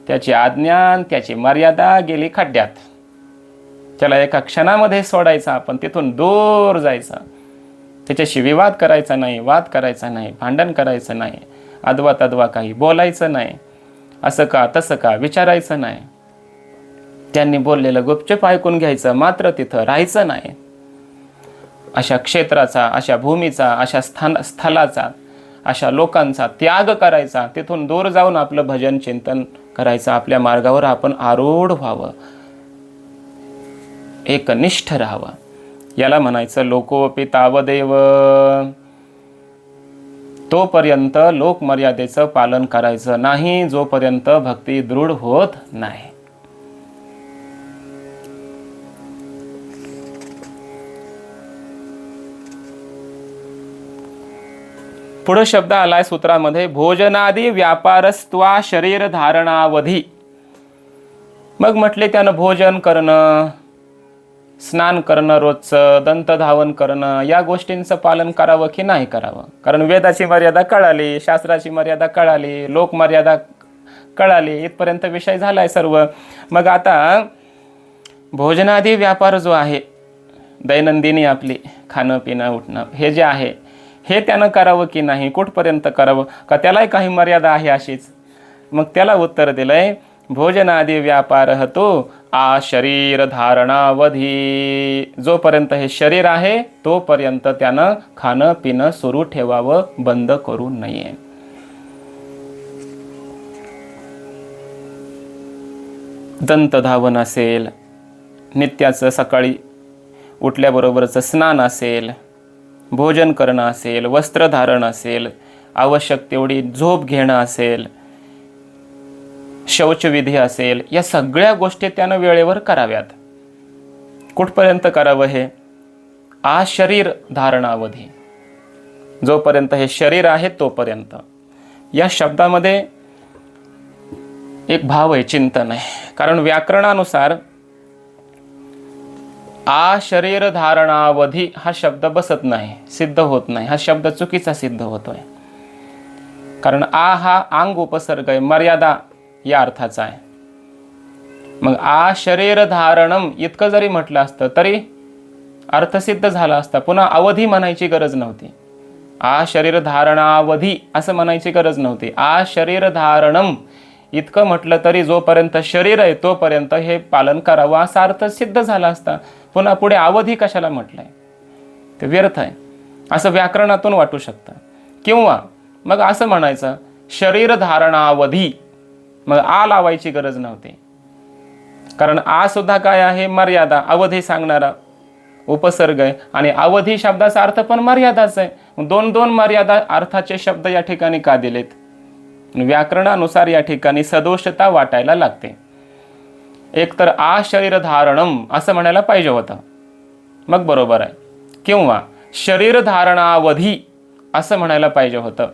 त्याची आज्ञा त्याची मर्यादा गेली खड्ड्यात. त्याला एका क्षणामध्ये सोडायचा, आपण तिथून दूर जायचं. त्याच्याशी विवाद करायचा नाही, वाद करायचा नाही, भांडण करायचं नाही, अदवा तदवा काही बोलायचं नाही, असं का तसं का विचारायचं नाही. त्यांनी बोललेलं गुपचूप ऐकून घ्यायचं, मात्र तिथं राहायचं नाही. अशा क्षेत्राचा, अशा भूमीचा, अशा स्थलाचा, अशा लोकांचा त्याग करायचा. तिथून दूर जाऊन आपलं भजन चिंतन करायचं. आपल्या मार्गावर आपण आरूढ व्हावं, एकनिष्ठ राहावं. याला म्हणायचं लोकोपि तावदेव. तोपर्यंत लोकमर्यादेचं पालन करायचं नाही जोपर्यंत भक्ती दृढ होत नाही. पुढे शब्द आलाय सूत्रामध्ये, भोजनादी व्यापारस्त्वा शरीर धारणावधी. मग म्हटले त्यानं भोजन करणं, स्नान करणं रोजचं, दंतधावन करणं, या गोष्टींचं पालन करावं की नाही करावं? कारण वेदाची मर्यादा कळाली, शास्त्राची मर्यादा कळाली, लोकमर्यादा कळाली, इथपर्यंत विषय झालाय सर्व. मग आता भोजनादी व्यापार जो आहे, दैनंदिनी आपली खाणं पिणं उठणं हे जे आहे, हे त्यानं करावं की नाही, कुठपर्यंत करावं, का त्यालाही काही मर्यादा आहे अशीच? मग त्याला उत्तर दिलंय, भोजनादी व्यापार तो आ शरीर धारणावधी. जोपर्यंत हे शरीर आहे तोपर्यंत त्यानं खाणं पिणं सुरू ठेवावं, बंद करू नये. दंतधावन असेल, नित्याचं सकाळी उठल्याबरोबरचं स्नान असेल, भोजन करणं असेल, वस्त्रधारण असेल, आवश्यक तेवढी झोप घेणं असेल, शौचविधी असेल, या सगळ्या गोष्टी त्यानं वेळेवर कराव्यात. कुठपर्यंत करावं हे? आ शरीर धारणावधी. जोपर्यंत हे शरीर आहे तोपर्यंत. या शब्दामध्ये एक भाव आहे, चिंतन आहे. कारण व्याकरणानुसार आ शरीर धारणावधी हा शब्द बसत नाही, सिद्ध होत नाही. हा शब्द चुकीचा सिद्ध होतोय. कारण आ हा अंग उपसर्ग आहे, मर्यादा या अर्थाचा आहे. मग आ शरीर धारणम इतकं जरी म्हटलं असतं तरी अर्थसिद्ध झाला असता. पुन्हा अवधी म्हणायची गरज नव्हती. आ शरीर धारणावधी असं म्हणायची गरज नव्हती. आ शरीर धारणम इतकं म्हटलं तरी जोपर्यंत शरीर आहे तोपर्यंत हे पालन करावं असा अर्थ सिद्ध झाला असता. पुन्हा पुढे अवधी कशाला म्हटलंय? ते व्यर्थ आहे असं व्याकरणातून वाटू शकतं. किंवा मग असं म्हणायचं शरीर धारणावधी, मग आ लावायची गरज नव्हती. कारण आ सुद्धा काय आहे? मर्यादा, अवधी सांगणारा उपसर्ग आहे. आणि अवधी शब्दाचा अर्थ पण मर्यादाच आहे. दोन दोन मर्यादा अर्थाचे शब्द या ठिकाणी का दिलेत? व्याकरणानुसार या ठिकाणी सदोषता वाटायला लागते. एकतर आ शरीर धारणम असं म्हणायला पाहिजे होतं, मग बरोबर आहे. किंवा शरीर धारणावधी असं म्हणायला पाहिजे होतं.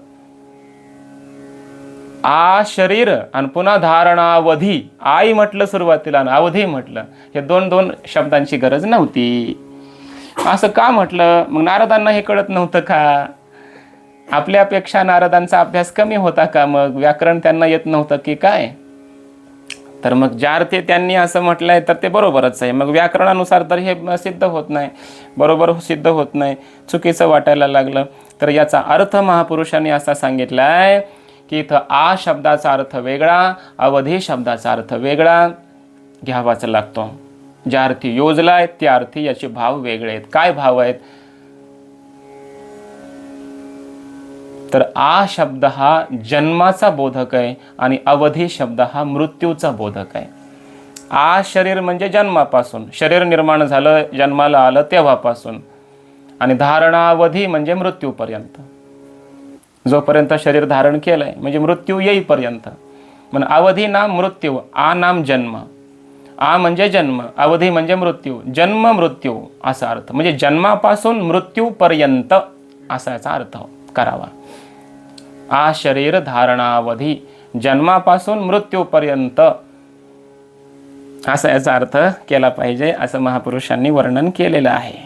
आ शरीर आणि पुन्हा धारणावधी, आई म्हटलं सुरुवातीला आणि अवधी म्हटलं, हे दोन दोन शब्दांची गरज नव्हती. असं का म्हटलं? मग नारदांना हे कळत नव्हतं का? आपल्यापेक्षा नारदांचा अभ्यास कमी होता का? मग व्याकरण त्यांना येत नव्हतं की काय? तर मग ज्या अर्थी त्यांनी असं म्हटलंय तर ते बरोबरच आहे. मग व्याकरणानुसार तर हे सिद्ध होत नाही, बरोबर सिद्ध होत नाही, चुकीचं वाटायला लागलं. तर याचा अर्थ महापुरुषांनी असा सांगितलाय की इथं आ शब्दाचा अर्थ वेगळा, अवधी शब्दाचा अर्थ वेगळा घ्यावाच लागतो. ज्या अर्थी योजलाय त्या अर्थी याचे भाव वेगळे आहेत. काय भाव आहेत? तर आ शब्द हा जन्माचा बोधक आहे आणि अवधी शब्द हा मृत्यूचा बोधक आहे. आ शरीर म्हणजे जन्मापासून, शरीर निर्माण झालं, जन्माला आलं तेव्हापासून. आणि धारणावधी म्हणजे मृत्यूपर्यंत, जोपर्यंत शरीर धारण केलंय म्हणजे मृत्यू येईपर्यंत. म्हणून अवधी नाम मृत्यू, आ नाम जन्म. आ म्हणजे जन्म, अवधी म्हणजे मृत्यू, जन्म मृत्यू असा अर्थ. म्हणजे जन्मापासून मृत्यूपर्यंत असा याचा अर्थ करावा. आ शरीर धारणावधी, जन्मापासून मृत्यूपर्यंत असा याचा अर्थ केला पाहिजे, असं महापुरुषांनी वर्णन केलेलं आहे.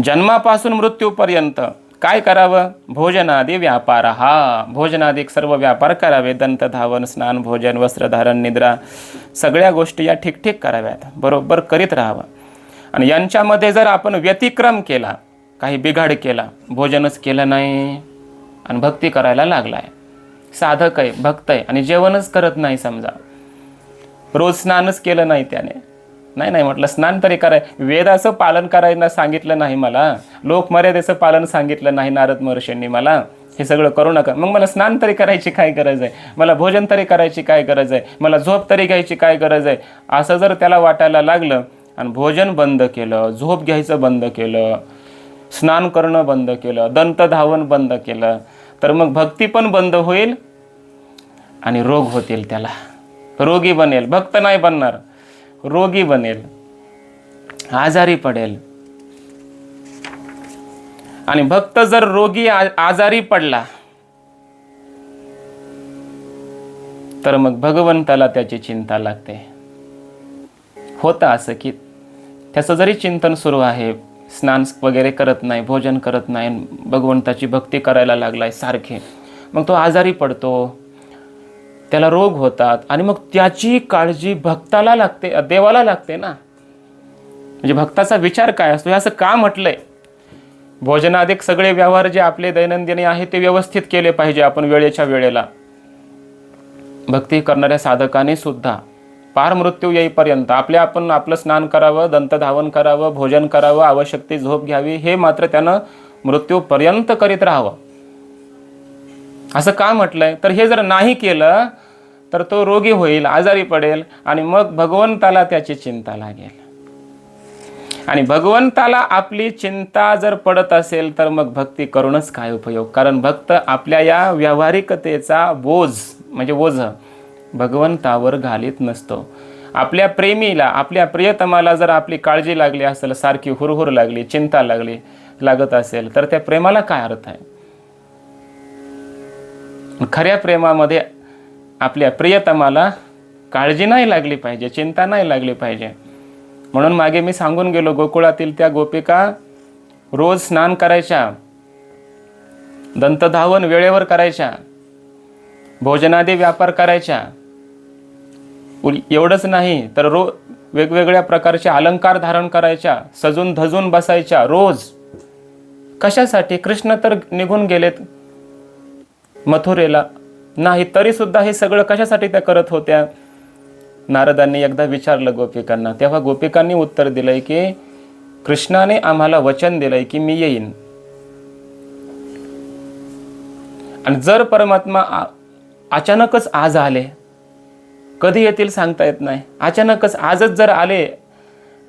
जन्मापासून मृत्यूपर्यंत काय करावं? भोजनादी व्यापार, हा भोजनादी सर्व व्यापार करावे. दंतधावन, स्नान, भोजन, वस्त्रधारण, निद्रा, सगळ्या गोष्टी या ठीक कराव्यात, बरोबर करीत राहावं. आणि यांच्यामध्ये जर आपण व्यतिक्रम केला, काही बिघाड केला, भोजनच केलं नाही आणि भक्ती करायला लागलाय, साधक आहे, भक्त आहे आणि जेवणच करत नाही, समजा रोज स्नानच केलं नाही त्याने, नाही म्हटलं स्नान तरी कराय, वेदाचं पालन करायला सांगितलं नाही मला, लोकमर्यादेचं पालन सांगितलं नाही नारद महर्षींनी मला, हे सगळं करू नका, मग मला स्नान तरी करायची काय गरज आहे, मला भोजन तरी करायची काय गरज आहे, मला झोप तरी घ्यायची काय गरज आहे, असं जर त्याला वाटायला लागलं आणि भोजन बंद केलं, झोप घ्यायचं बंद केलं, स्नान करणं बंद केलं, दंतधावन बंद केलं, तर मग भक्ती पण बंद होईल आणि रोग होतील, त्याला रोगी बनेल, भक्त नाही बनणार, रोगी बनेल, आजारी पडेल. आणि भक्त जर रोगी आजारी पडला तर मग भगवंताला त्याची चिंता लागते. होतं असं की त्याचं जरी चिंतन सुरू आहे, स्नान वगैरे करत नाही, भोजन करत नाही, भगवंताची भक्ती करायला लागलाय सारखे, मग तो आजारी पडतो, त्याला रोग होतात आणि मग त्याची काळजी भक्ताला लागते, देवाला लागते ना. म्हणजे भक्ताचा विचार काय असतो हे असं का म्हटलंय? भोजनाधिक सगळे व्यवहार जे आपले दैनंदिनी आहे ते व्यवस्थित केले पाहिजे आपण वेळेच्या वेळेला. भक्ती करणाऱ्या साधकाने सुद्धा पार मृत्यू येईपर्यंत आपण आपलं स्नान करावं, दंतधावन करावं, भोजन करावं, आवश्यक ती झोप घ्यावी, हे मात्र त्यानं मृत्यूपर्यंत करीत राहावं. असं का म्हटलंय? तर हे जर नाही केलं तर तो रोगी होईल, आजारी पडेल आणि मग भगवंताला त्याची चिंता लागेल. आणि भगवंताला आपली चिंता जर पडत असेल तर मग भक्ती करूनच काय उपयोग? कारण भक्त आपल्या या व्यावहारिकतेचा बोझ म्हणजे ओझं भगवंतावर घालीत नसतो. आपल्या प्रेमीला, आपल्या प्रियतमाला जर आपली काळजी लागली असेल, सारखी हुरहुर लागली, चिंता लागत असेल तर त्या प्रेमाला काय अर्थ आहे? खऱ्या प्रेमामध्ये आपल्या प्रियतमाला काळजी नाही लागली पाहिजे, चिंता नाही लागली पाहिजे. म्हणून मागे मी सांगून गेलो, गोकुळातील त्या गोपिका रोज स्नान करायच्या, दंतधावन वेळेवर करायच्या, भोजनादी व्यापार करायच्या. एवढंच नाही तर वेगवेगळ्या प्रकारचे अलंकार धारण करायच्या, सजून धजून बसायच्या रोज. कशासाठी? कृष्ण तर निघून गेलेत मथुरेला, नाही तरी सुद्धा हे सगळं कशासाठी त्या करत होत्या? नारदांनी एकदा विचारलं गोपिकांना, तेव्हा गोपिकांनी उत्तर दिलंय की कृष्णाने आम्हाला वचन दिलंय की मी येईन. आणि जर परमात्मा अचानकच आज आले, कधी येतील सांगता येत नाही, अचानकच आजच जर आले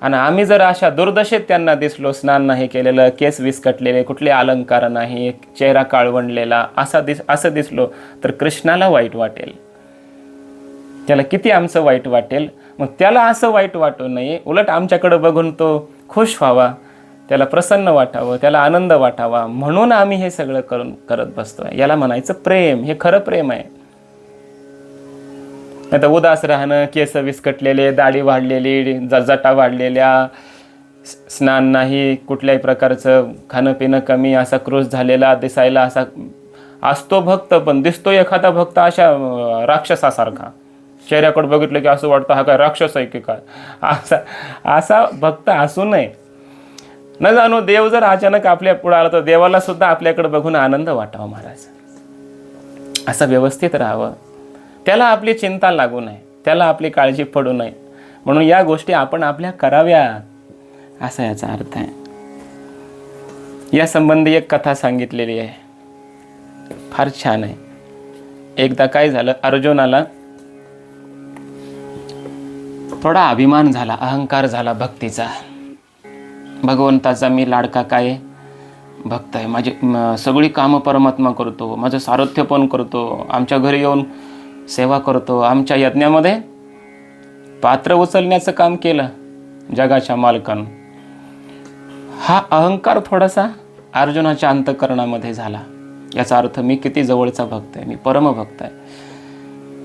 आणि आम्ही जर अशा दुर्दशेत त्यांना दिसलो, स्नान नाही केलेलं, केस विस्कटलेले, कुठले अलंकार नाही, चेहरा काळवंडलेला असं दिसलो तर कृष्णाला वाईट वाटेल. त्याला किती आमचं वाईट वाटेल. मग त्याला असं वाईट वाटू नये, उलट आमच्याकडे बघून तो खुश व्हावा, त्याला प्रसन्न वाटावं, त्याला आनंद वाटावा, म्हणून आम्ही हे सगळं करत बसतोय. याला म्हणायचं प्रेम. हे खरं प्रेम आहे. आता उदास राहणं, केस विस्कटलेले, दाढी वाढलेली, जटा वाढलेल्या, स्नान नाही, कुठल्याही प्रकारचं खाणं पिणं कमी, असा क्रोध झालेला दिसायला असा असतो भक्त, पण दिसतो एखादा भक्त अशा राक्षसासारखा. चेहऱ्याकडे बघितलं की असं वाटतं हा काय राक्षस आहे की काय. असा भक्त असू नये. न जाणू देव जर अचानक आपल्या पुढे आला तर देवाला सुद्धा आपल्याकडे बघून आनंद वाटावा महाराज. असं व्यवस्थित राहावं. त्याला आपली चिंता लागू नये, त्याला आपली काळजी पडू नये, म्हणून या गोष्टी आपण आपल्या कराव्यात, असा याचा अर्थ आहे. या संबंधी एक कथा सांगितलेली आहे, फार छान आहे. एकदा काय झालं, अर्जुनाला थोडा अभिमान झाला, अहंकार झाला भक्तीचा. भगवंताचा मी लाडका काय भक्त आहे, माझी सगळी कामं परमात्मा करतो, माझं सारथ्य पण करतो, आमच्या घरी येऊन सेवा करतो, आमच्या यज्ञामध्ये पात्र उचलण्याचं काम केलं जगाच्या मालकानं. हा अहंकार थोडासा अर्जुनाच्या अंतःकरणामध्ये झाला. याचा अर्थ मी किती जवळचा भक्त आहे, मी परमभक्त आहे.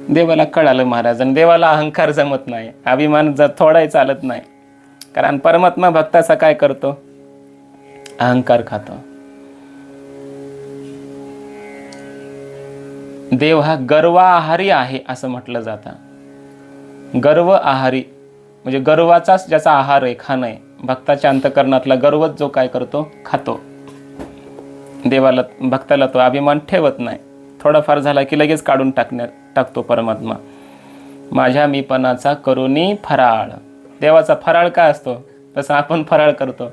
देवाला कळालं महाराज, आणि देवाला अहंकार जमत नाही, अभिमान थोडाही चालत नाही. कारण परमात्मा भक्ताचा काय करतो? अहंकार खातो. देव हा गर्वाहारी आहे असं म्हटलं जातं. गर्व आहारी म्हणजे गर्वाचाच ज्याचा आहार आहे, खाणं आहे. भक्ताच्या अंतःकरणातला गर्वच जो काय करतो, खातो. देवाला, भक्ताला तो अभिमान ठेवत नाही. थोडाफार झाला की लगेच काढून टाकतो परमात्मा. माझ्या मीपणाचा करुणी फराळ. देवाचा फराळ काय असतो, तसं आपण फराळ करतो.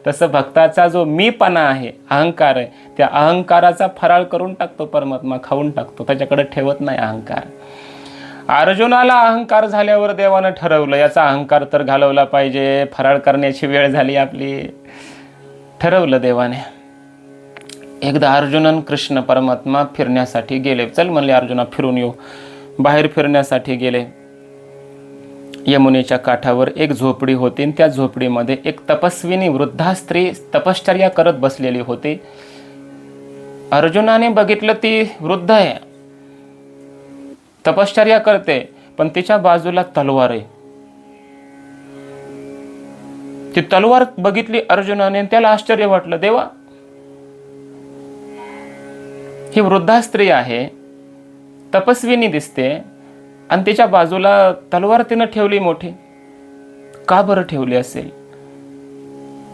तसं भक्ताचा जो मीपणा आहे, अहंकार आहे, त्या अहंकाराचा फराळ करून टाकतो परमात्मा, खाऊन टाकतो, त्याच्याकडे ठेवत नाही अहंकार. अर्जुनाला अहंकार झाल्यावर देवानं ठरवलं याचा अहंकार तर घालवला पाहिजे, फराळ करण्याची वेळ झाली आपली. ठरवलं देवाने. एकदा अर्जुनन कृष्ण परमात्मा फिरण्यासाठी गेले. चल म्हणले अर्जुना फिरून येऊ. बाहेर फिरण्यासाठी गेले. यमुनेच्या काठावर एक झोपडी होती आणि त्या झोपडीमध्ये एक तपस्विनी वृद्धा स्त्री तपश्चर्या करत बसलेली होती. अर्जुनाने बघितलं ती वृद्ध आहे, तपश्चर्या करते, पण तिच्या बाजूला तलवार आहे. ती तलवार बघितली अर्जुनाने, त्याला आश्चर्य वाटलं, देवा ही वृद्धा स्त्री आहे, तपस्विनी दिसते, आणि तिच्या बाजूला तलवार तिनं ठेवली मोठी, का बरं ठेवली असेल?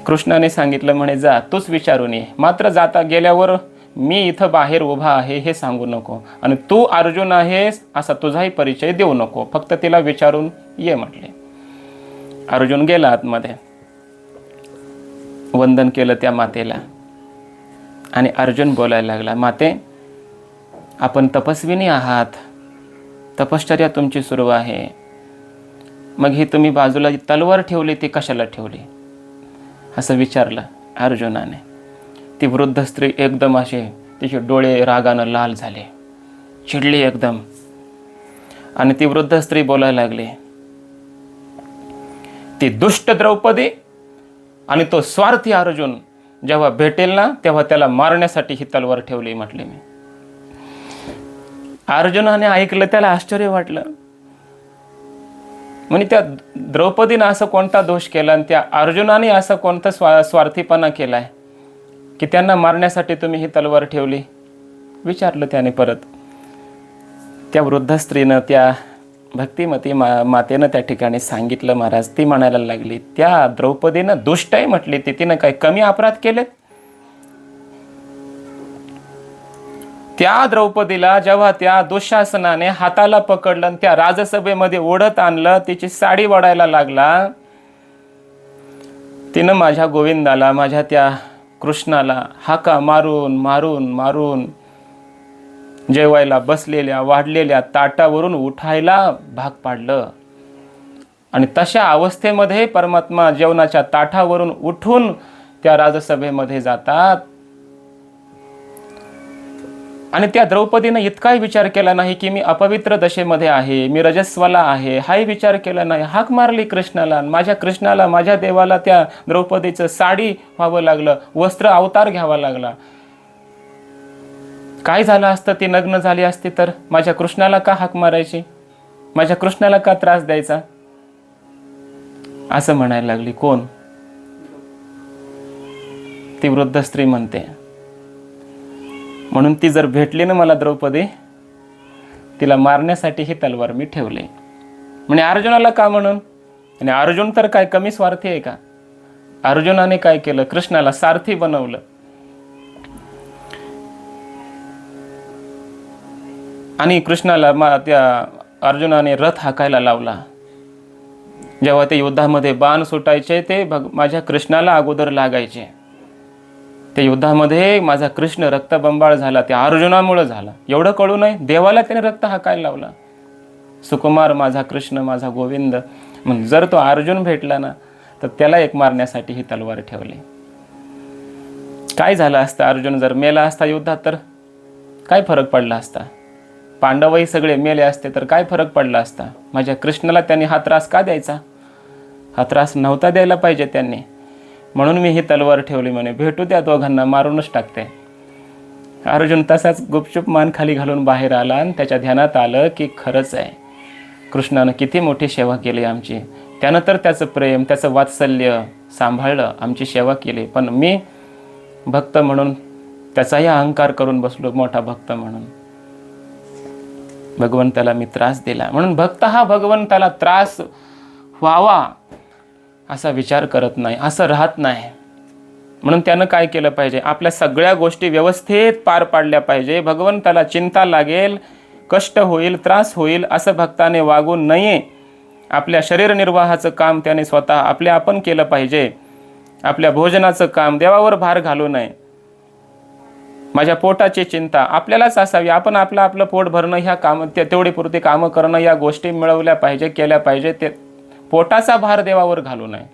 कृष्णाने सांगितलं, म्हणे जा तूच विचारून ये, मात्र जाता गेल्यावर मी इथं बाहेर उभा आहे हे सांगू नको, आणि तू अर्जुन आहेस असा तुझाही परिचय देऊ नको, फक्त तिला विचारून ये म्हटले. अर्जुन गेला आतमध्ये, वंदन केलं त्या मातेला, आणि अर्जुन बोलायला लागला, माते आपण तपस्विनी आहात, तपश्चर्या तुमची सुरू आहे, मग ही तुम्ही बाजूला तलवार ठेवली ती कशाला ठेवली असं विचारलं अर्जुनाने. ती वृद्ध स्त्री एकदम असे, तिचे डोळे रागानं लाल झाले, चिडली एकदम, आणि ती वृद्ध स्त्री बोलायला लागली, ती दुष्ट द्रौपदी आणि तो स्वार्थी अर्जुन जेव्हा भेटेल ना तेव्हा त्याला मारण्यासाठी ही तलवार ठेवली म्हटली मी. अर्जुनाने ऐकलं, त्याला आश्चर्य वाटलं, म्हणजे त्या द्रौपदीनं असं कोणता दोष केला आणि त्या अर्जुनाने असं कोणता स्वार्थीपणा केलाय की त्यांना मारण्यासाठी तुम्ही ही तलवार ठेवली, विचारलं त्याने परत. त्या वृद्ध स्त्रीनं, त्या भक्तिमती मातेनं त्या ठिकाणी सांगितलं महाराज. ती म्हणायला लागली, त्या द्रौपदीनं दुष्ट आहे म्हटली, तिनं काही कमी अपराध केले? त्या द्रौपदीला जेव्हा त्या दुःशासनाने हाताला पकडलं आणि त्या राजसभेमध्ये ओढत आणलं, तिची साडी वडायला लागला, तिनं माझ्या गोविंदाला, माझ्या त्या कृष्णाला हाका मारून मारून मारून जेवायला बसलेल्या वाढलेल्या ताटावरून उठायला भाग पाडलं. आणि तशा अवस्थेमध्ये परमात्मा जेवणाच्या ताटावरून उठून त्या राजसभेमध्ये जातात. आणि त्या द्रौपदीनं इतकाही विचार केला नाही की मी अपवित्र दशेमध्ये आहे, मी रजस्वला आहे, हाही विचार केला नाही. हाक मारली कृष्णाला, माझ्या कृष्णाला, माझ्या देवाला त्या द्रौपदीचं साडी व्हावं लागलं, वस्त्र अवतार घ्यावा लागला. काय झालं असतं, ती नग्न झाली असती तर माझ्या कृष्णाला का हाक मारायची, माझ्या कृष्णाला का त्रास द्यायचा, असं म्हणायला लागली. कोण? ती वृद्ध स्त्री म्हणते. म्हणून ती जर भेटली ना मला द्रौपदी, तिला मारण्यासाठी ही तलवार मी ठेवली. म्हणजे अर्जुनाला का म्हणून? आणि अर्जुन तर काय कमी स्वार्थी आहे का? अर्जुनाने काय केलं, कृष्णाला सारथी बनवलं. आणि कृष्णाला त्या अर्जुनाने रथ हाकायला लावला. जेव्हा ते युद्धामध्ये बाण सुटायचे ते माझ्या कृष्णाला अगोदर लागायचे. त्या युद्धामध्ये माझा कृष्ण रक्तबंबाळ झाला, त्या अर्जुनामुळे झाला. एवढं कळू नये, देवाला त्याने रक्त हाकायला लावला. सुकुमार माझा कृष्ण, माझा गोविंद. मग जर तो अर्जुन भेटला ना तर त्याला एक मारण्यासाठी ही तलवार ठेवली. काय झालं असतं, अर्जुन जर मेला असता युद्धात तर काय फरक पडला असता? पांडवही सगळे मेले असते तर काय फरक पडला असता? माझ्या कृष्णाला त्यांनी हा त्रास का द्यायचा? हा त्रास नव्हता द्यायला पाहिजे त्यांनी. म्हणून मी ही तलवार ठेवली, म्हणे भेटू द्या दोघांना, मारूनच टाकते. अर्जुन तसाच गुपचूप मान खाली घालून बाहेर आला आणि त्याच्या ध्यानात आलं की खरंच आहे, कृष्णानं किती मोठी सेवा केली आमची. त्यानं तर त्याचं प्रेम, त्याचं वात्सल्य सांभाळलं, आमची सेवा केली. पण मी भक्त म्हणून त्याचाही अहंकार करून बसलो, मोठा भक्त म्हणून भगवंताला मी त्रास दिला. म्हणून भक्त हा भगवंताला त्रास व्हावा असा विचार करत नाही, असं राहत नाही. म्हणून त्यानं काय केलं पाहिजे, आपल्या सगळ्या गोष्टी व्यवस्थित पार पाडल्या पाहिजे. भगवंताला चिंता लागेल, कष्ट होईल, त्रास होईल असं भक्ताने वागू नये. आपल्या शरीर निर्वाहाचं काम त्याने स्वतः आपल्या आपण केलं पाहिजे. आपल्या भोजनाचं काम देवावर भार घालू नये. माझ्या पोटाची चिंता आपल्यालाच असावी. आपण आपलं पोट भरणं, ह्या काम तेवढी पुरती कामं करणं, या गोष्टी मिळवल्या पाहिजे, केल्या पाहिजे. ते पोटाचा भार देवावर घालू नये.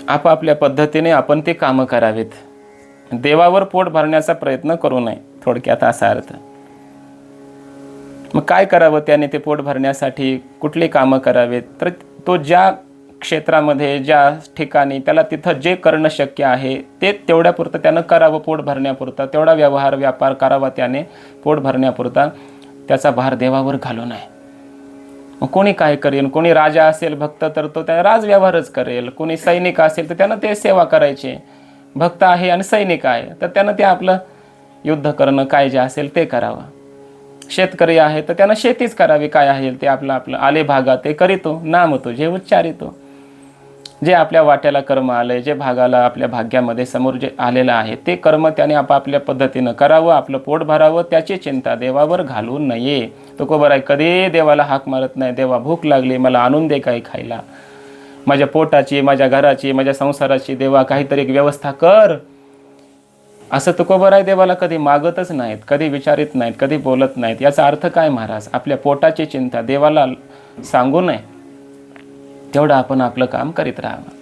आपापल्या पद्धतीने आपण ते कामं करावीत. देवावर पोट भरण्याचा प्रयत्न करू नये, थोडक्यात असा अर्थ. मग काय करावं त्याने ते पोट भरण्यासाठी, कुठली कामं करावीत? तर तो ज्या क्षेत्रामध्ये, ज्या ठिकाणी त्याला तिथं जे करणं शक्य आहे ते तेवढ्यापुरतं त्यानं करावं, पोट भरण्यापुरता. तेवढा व्यापार करावा त्याने पोट भरण्यापुरता. त्याचा भार देवावर घालू नये. मग कोणी काय करेल, कोणी राजा असेल भक्त तर तो त्या राजव्यवहारच करेल, कोणी सैनिक असेल तर त्यानं ते सेवा करायची. भक्त आहे आणि सैनिक आहे तर त्यानं ते आपलं युद्ध करणं काय जे असेल ते करावं. शेतकरी आहे तर त्यानं शेतीच करावी, काय आहे ते आपलं आपलं आले भागा ते करीतो, नाम तुझे उच्चारितो. जे आपल्या वाट्याला कर्म आलंय, जे भागाला आपल्या भाग्यामध्ये समोर जे आलेलं आहे ते कर्म त्याने आपापल्या पद्धतीनं करावं, आपलं पोट भरावं, त्याची चिंता देवावर घालू नये. तुकोबराय कधी देवाला हाक मारत नाही, देवा भूक लागली मला आणून दे काही खायला, माझ्या पोटाची, माझ्या घराची, माझ्या संसाराची देवा काहीतरी व्यवस्था कर, असं तुकोबराय देवाला कधी मागतच नाहीत, कधी विचारित नाहीत, कधी बोलत नाहीत. याचा अर्थ काय महाराज? आपल्या पोटाची चिंता देवाला सांगू नये, तेवढं आपण आपलं काम करीत राहावं.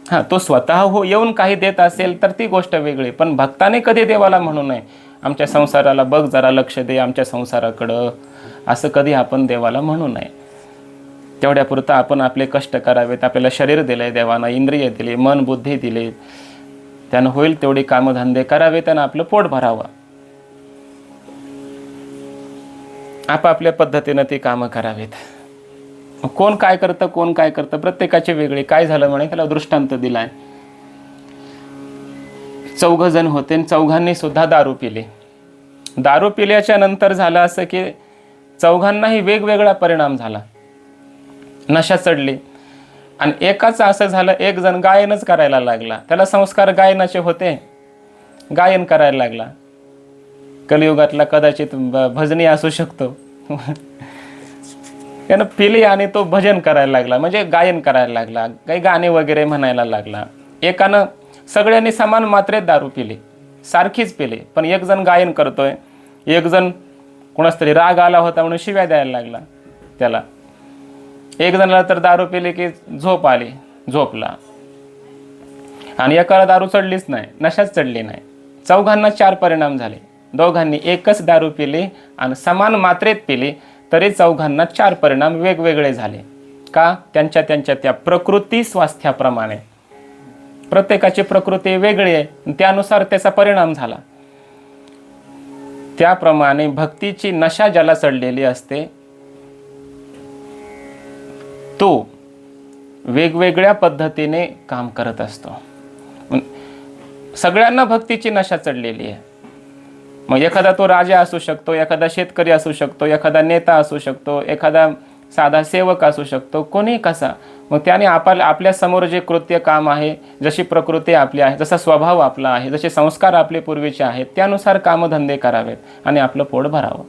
हां, तो स्वतः येऊन काही देत असेल तर ती गोष्ट वेगळी, पण भक्ताने कधी देवाला म्हणू नये आमच्या संसाराला बघ जरा लक्ष दे, आमच्या संसाराकडं, असं कधी आपण देवाला म्हणू नये. तेवढ्यापुरतं आपण आपले कष्ट करावेत. आपल्याला शरीर दिलंय देवानं, इंद्रिय दिले, मन बुद्धी दिले, त्यानं होईल तेवढी कामधंदे करावे, त्यानं आपलं पोट भरावं. आपापल्या पद्धतीनं ती कामं करावेत. कोण काय करतं, कोण काय करतं, प्रत्येकाचे वेगळे. काय झालं म्हणे, त्याला दृष्टांत दिलाय. 4 जण होते आणि 4घांनी सुद्धा दारू पिली. दारू पिल्याच्या नंतर झालं असं की 4घांनाही वेगवेगळा परिणाम झाला, नशा चढली. आणि एकाचं असं झालं, एक जण गायनच करायला लागला, त्याला संस्कार गायनाचे होते, गायन करायला लागला. कलियुगातला कदाचित भजनी असू शकतो. त्यानं पिली आणि तो भजन करायला लागला, म्हणजे गायन करायला लागला, काही गाणे वगैरे म्हणायला लागला. एकानं सगळ्यांनी समान मात्रेत दारू पिली, सारखीच पिली, पण एक जण गायन करतोय, एक जण कोणाच तरी राग आला होता म्हणून शिव्या द्यायला लागला त्याला. एक जणाला तर दारू पिली की झोप आली, झोपला. आणि एकाला दारू चढलीच नाही, नशाच चढली नाही. 4घांना 4 परिणाम झाले. 2घांनी एकच दारू पिली आणि समान मात्रेत पिली, तरी 4घांना 4 परिणाम वेगवेगळे झाले. का? त्यांच्या त्या प्रकृती स्वास्थ्याप्रमाणे. प्रत्येकाची प्रकृती वेगळी आहे, त्यानुसार त्याचा परिणाम झाला. त्याप्रमाणे भक्तीची नशा ज्याला चढलेली असते तो वेगवेगळ्या पद्धतीने काम करत असतो. सगळ्यांना भक्तीची नशा चढलेली आहे. मग एखादा तो राजा असू शकतो, एखादा शेतकरी असू शकतो, एखादा नेता असू शकतो, एखादा साधा सेवक असू शकतो, कोणी कसा. मग त्याने आपल्या समोर जे कृत्य काम आहे, जशी प्रकृती आपली आहे, जसा स्वभाव आपला आहे, जसे संस्कार आपले पूर्वीचे आहेत, त्यानुसार कामधंदे करावेत आणि आपलं पोट भरावं.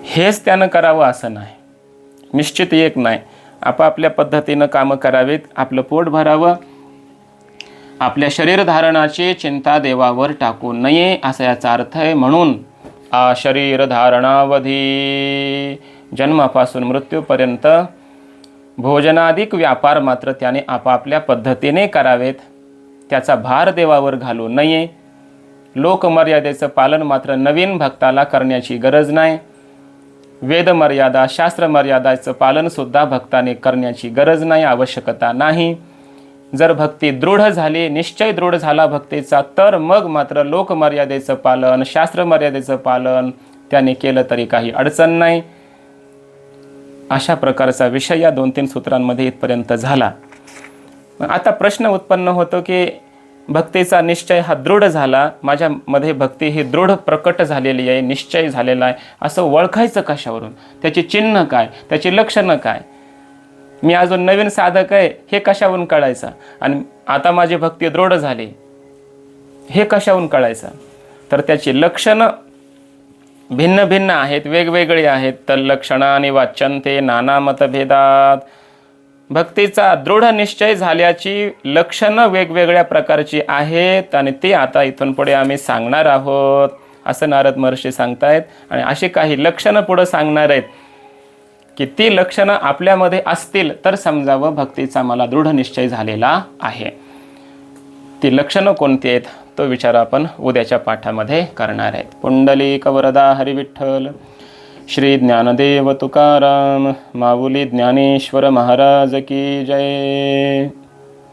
हेच त्यानं करावं असं नाही, निश्चित एक नाही. आपापल्या पद्धतीनं कामं करावीत, आपलं पोट भरावं. आपल्या शरीरधारणाची चिंता देवावर टाकू नये, असा याचा अर्थ आहे. म्हणून शरीर धारणावधी जन्मापासून मृत्यूपर्यंत भोजनाधिक व्यापार मात्र त्याने आपापल्या पद्धतीने करावेत. त्याचा भार देवावर घालू नये. लोकमर्यादेचं पालन मात्र नवीन भक्ताला करण्याची गरज नाही. वेदमर्यादा, शास्त्रमर्यादाचं पालनसुद्धा भक्ताने करण्याची गरज नाही, आवश्यकता नाही. जर भक्ती दृढ झाली, निश्चय दृढ झाला भक्तीचा, तर मग मात्र लोकमर्यादेचं पालन, शास्त्रमर्यादेचं पालन त्याने केलं तरी काही अडचण नाही. अशा प्रकारचा विषय या 2-3 सूत्रांमध्ये इथपर्यंत झाला. आता प्रश्न उत्पन्न होतो की भक्तीचा निश्चय हा दृढ झाला, माझ्यामध्ये भक्ती ही दृढ प्रकट झालेली आहे, निश्चय झालेला आहे, असं ओळखायचं कशावरून? त्याची चिन्ह काय, त्याची लक्षणं काय? मी अजून नवीन साधक आहे हे कशावरून कळायचं? आणि आता माझी भक्ती दृढ झाली हे कशावरून कळायचं? तर त्याची लक्षणं भिन्न भिन्न आहेत, वेगवेगळी आहेत. तर लक्षणानि वाच्यन्ते नाना मतभेदात. भक्तीचा दृढ निश्चय झाल्याची लक्षणं वेगवेगळ्या प्रकारची आहेत आणि ते आता इथून पुढे आम्ही सांगणार आहोत, असं नारद महर्षी सांगतायत. आणि अशी काही लक्षणं पुढे सांगणार आहेत की ती लक्षणं आपल्यामध्ये असतील तर समजावं भक्तीचा मला दृढ निश्चय झालेला आहे. ती लक्षणं कोणती आहेत तो विचार आपण उद्याच्या पाठामध्ये करणार आहेत. पुंडलिक वरदा हरी विठ्ठल. श्री ज्ञानदेव तुकाराम माऊली ज्ञानेश्वर महाराज की जय.